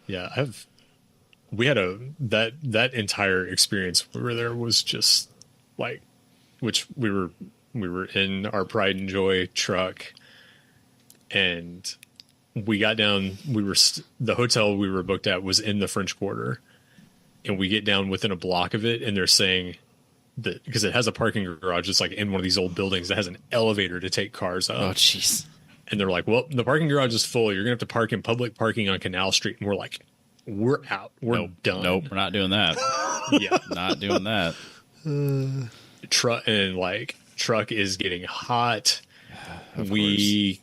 Yeah, we had that entire experience we were there was just like, which we were in our Pride and Joy truck, and we got down, the hotel we were booked at was in the French Quarter, and we get down within a block of it, and they're saying that because it has a parking garage, it's like in one of these old buildings that has an elevator to take cars up. Oh, jeez. And they're like, well, the parking garage is full. You're going to have to park in public parking on Canal Street. And we're like, we're out. We're done. Nope, we're not doing that. Yeah. Not doing that. Truck is getting hot. Of we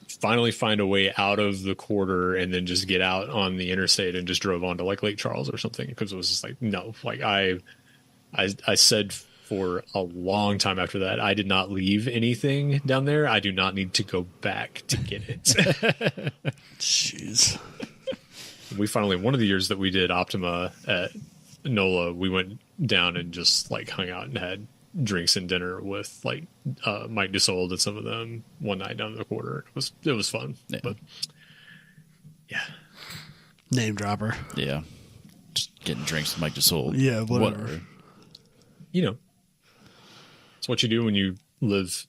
finally find a way out of the quarter and then just get out on the interstate and just drove on to like Lake Charles or something, because it was just like, no, like I said for a long time after that, I did not leave anything down there. I do not need to go back to get it. Jeez. We finally, one of the years that we did Optima at NOLA, we went down and just like hung out and had drinks and dinner with like Mike DeSold and some of them one night down in the quarter. It was fun. Yeah. But yeah. Name dropper. Yeah. Just getting drinks with Mike DeSold. Yeah, whatever. You know, it's what you do when you live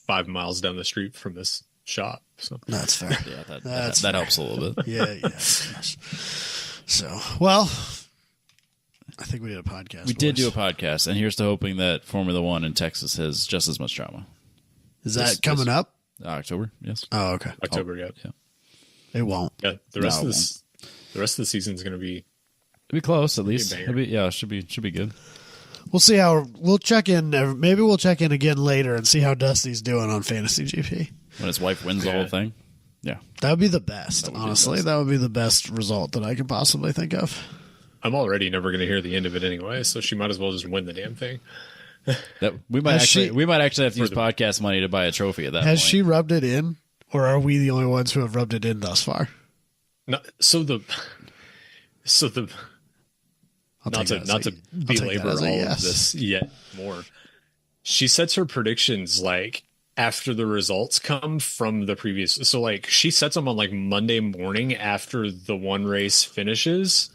5 miles down the street from this shop. So that's fair. Yeah, that helps a little bit. Yeah. So, well, I think we did a podcast. We did do a podcast, and here's to hoping that Formula One in Texas has just as much drama. Is that coming up? October, yes. Oh, okay. October, yeah. It won't. Yeah, the rest of the season is going to be. It'll be close, at least. It should be good. We'll see we'll check in. Maybe we'll check in again later and see how Dusty's doing on Fantasy GP. When his wife wins the whole thing. Yeah. That would be the best, honestly. That would be the best result that I could possibly think of. I'm already never going to hear the end of it anyway, so she might as well just win the damn thing. We might actually have to use podcast money to buy a trophy at that point. Has she rubbed it in, or are we the only ones who have rubbed it in thus far? Not to belabor all of this yet more. She sets her predictions like after the results come from the previous. So like she sets them on like Monday morning after the one race finishes,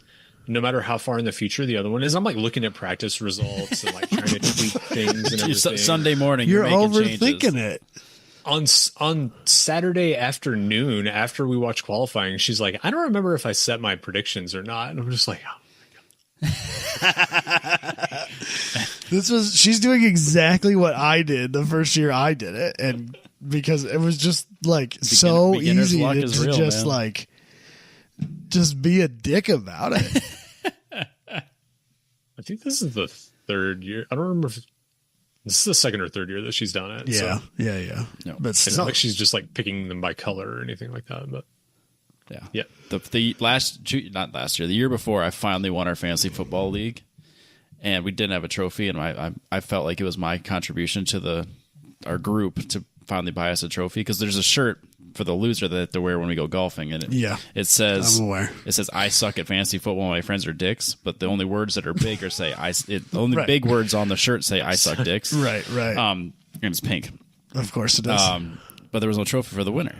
no matter how far in the future the other one is. I'm like looking at practice results and like trying to tweak things and everything. Sunday morning, you're overthinking it. on Saturday afternoon after we watched qualifying, she's like, I don't remember if I set my predictions or not. And I'm just like, oh. She's doing exactly what I did the first year I did it, and because it was just like so easy to real, just man. like just be a dick about it. I think this is the third year. I don't remember if this is the second or third year that she's done it. Yeah, so yeah. No. But it's still, not like she's just like picking them by color or anything like that. But yeah. The not last year, the year before, I finally won our fantasy football league, and we didn't have a trophy, and I felt like it was my contribution to our group to finally buy us a trophy, because there's a shirt for the loser that they have to wear when we go golfing, and it says, I'm aware. It says, I suck at fantasy football, my friends are dicks, but the only words that are big are the only big words on the shirt say I suck dicks. Right. And it's pink. Of course it is. But there was no trophy for the winner.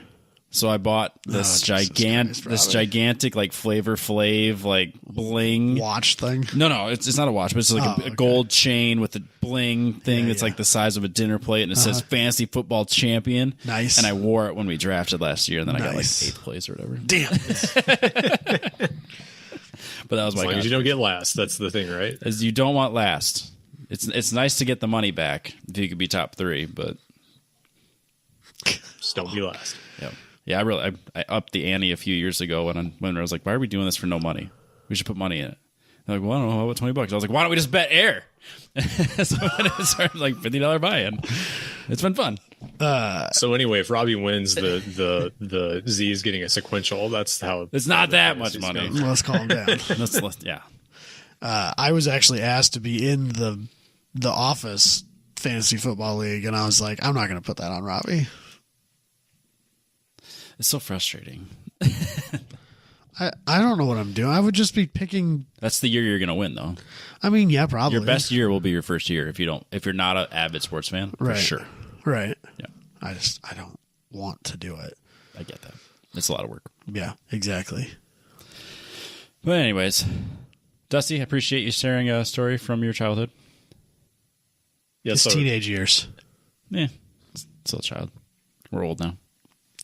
So I bought this gigantic like Flavor Flav like bling watch thing. No, it's not a watch, but it's like a gold chain with a bling thing that's like the size of a dinner plate, and it says Fantasy Football Champion. Nice. And I wore it when we drafted last year, and then I got like 8th place or whatever. Damn. But that was as long as you don't get last, that's the thing, right? As you don't want last. It's nice to get the money back if you could be top 3, but just don't be last. Yeah, I upped the ante a few years ago when I was like, why are we doing this for no money? We should put money in it. They're like, well, I don't know, how about $20? I was like, why don't we just bet air? So it started like $50 buy-in. It's been fun. So anyway, if Robbie wins, the Z is getting a sequential. That's how it's not that much money. Let's calm down. Yeah. I was actually asked to be in the Office Fantasy Football League, and I was like, I'm not going to put that on Robbie. It's so frustrating. I don't know what I'm doing. I would just be picking. That's the year you're going to win, though. I mean, yeah, probably. Your best year will be your first year if you're not an avid sports fan, for sure. Right. Yeah. I don't want to do it. I get that. It's a lot of work. Yeah, exactly. But anyways, Dusty, I appreciate you sharing a story from your childhood. Yeah, His teenage years. Yeah, still a child. We're old now.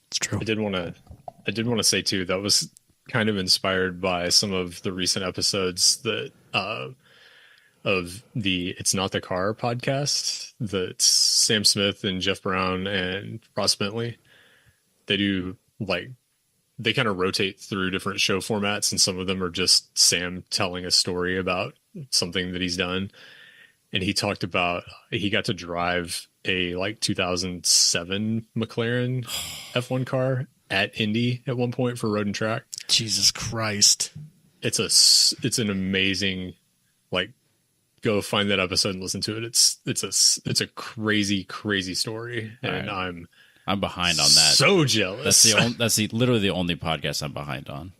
It's true. I did want to say too, that was kind of inspired by some of the recent episodes that of the It's Not the Car podcast that Sam Smith and Jeff Brown and Ross Bentley. They do they kind of rotate through different show formats, and some of them are just Sam telling a story about something that he's done. And he talked about he got to drive a 2007 McLaren F1 car at Indy at one point for Road and Track. Jesus Christ. It's an amazing, go find that episode and listen to it. It's a crazy, crazy story. And right. I'm behind on that. So jealous. That's literally the only podcast I'm behind on.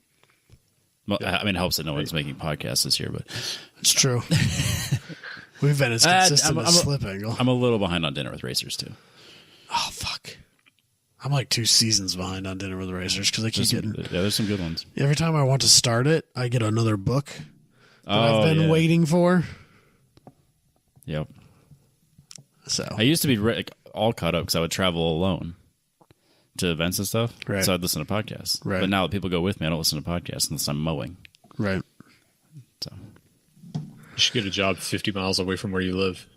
I mean, it helps that no one's making podcasts this year, but it's true. We've been as consistent as Slip Angle. I'm a little behind on Dinner with Racers too. Oh fuck! I'm like 2 seasons behind on Dinner with Racers because I keep getting. There's some good ones. Every time I want to start it, I get another book that I've been waiting for. Yep. So I used to be all caught up because I would travel alone to events and stuff. Right. So I'd listen to podcasts. Right. But now that people go with me, I don't listen to podcasts unless I'm mowing. Right. So you should get a job 50 miles away from where you live.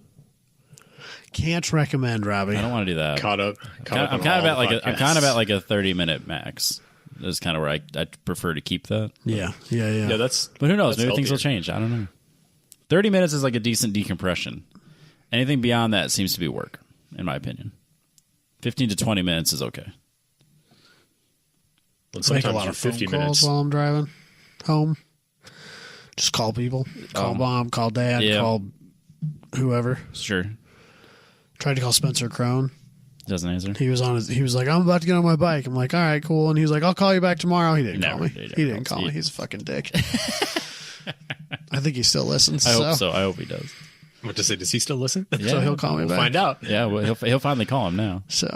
Can't recommend, Robbie. I don't want to do that. I'm kind of at like a 30-minute max. That's kind of where I prefer to keep that. Yeah. But who knows? Maybe things will change. I don't know. 30 minutes is like a decent decompression. Anything beyond that seems to be work, in my opinion. 15 to 20 minutes is okay. Sometimes make a lot of phone calls while I'm driving home. Just call people. Call mom, call dad, call whoever. Sure. Tried to call Spencer Crone. Doesn't answer. He was like, I'm about to get on my bike. I'm like, all right, cool. And he was like, I'll call you back tomorrow. He didn't call me. He didn't call me. He's a fucking dick. I think he still listens. I hope so. I hope he does. What to say? Does he still listen? Yeah. So he'll call me back. Find out. Yeah, well, he'll finally call him now. So,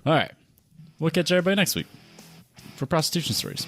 all right. We'll catch everybody next week for prostitution stories.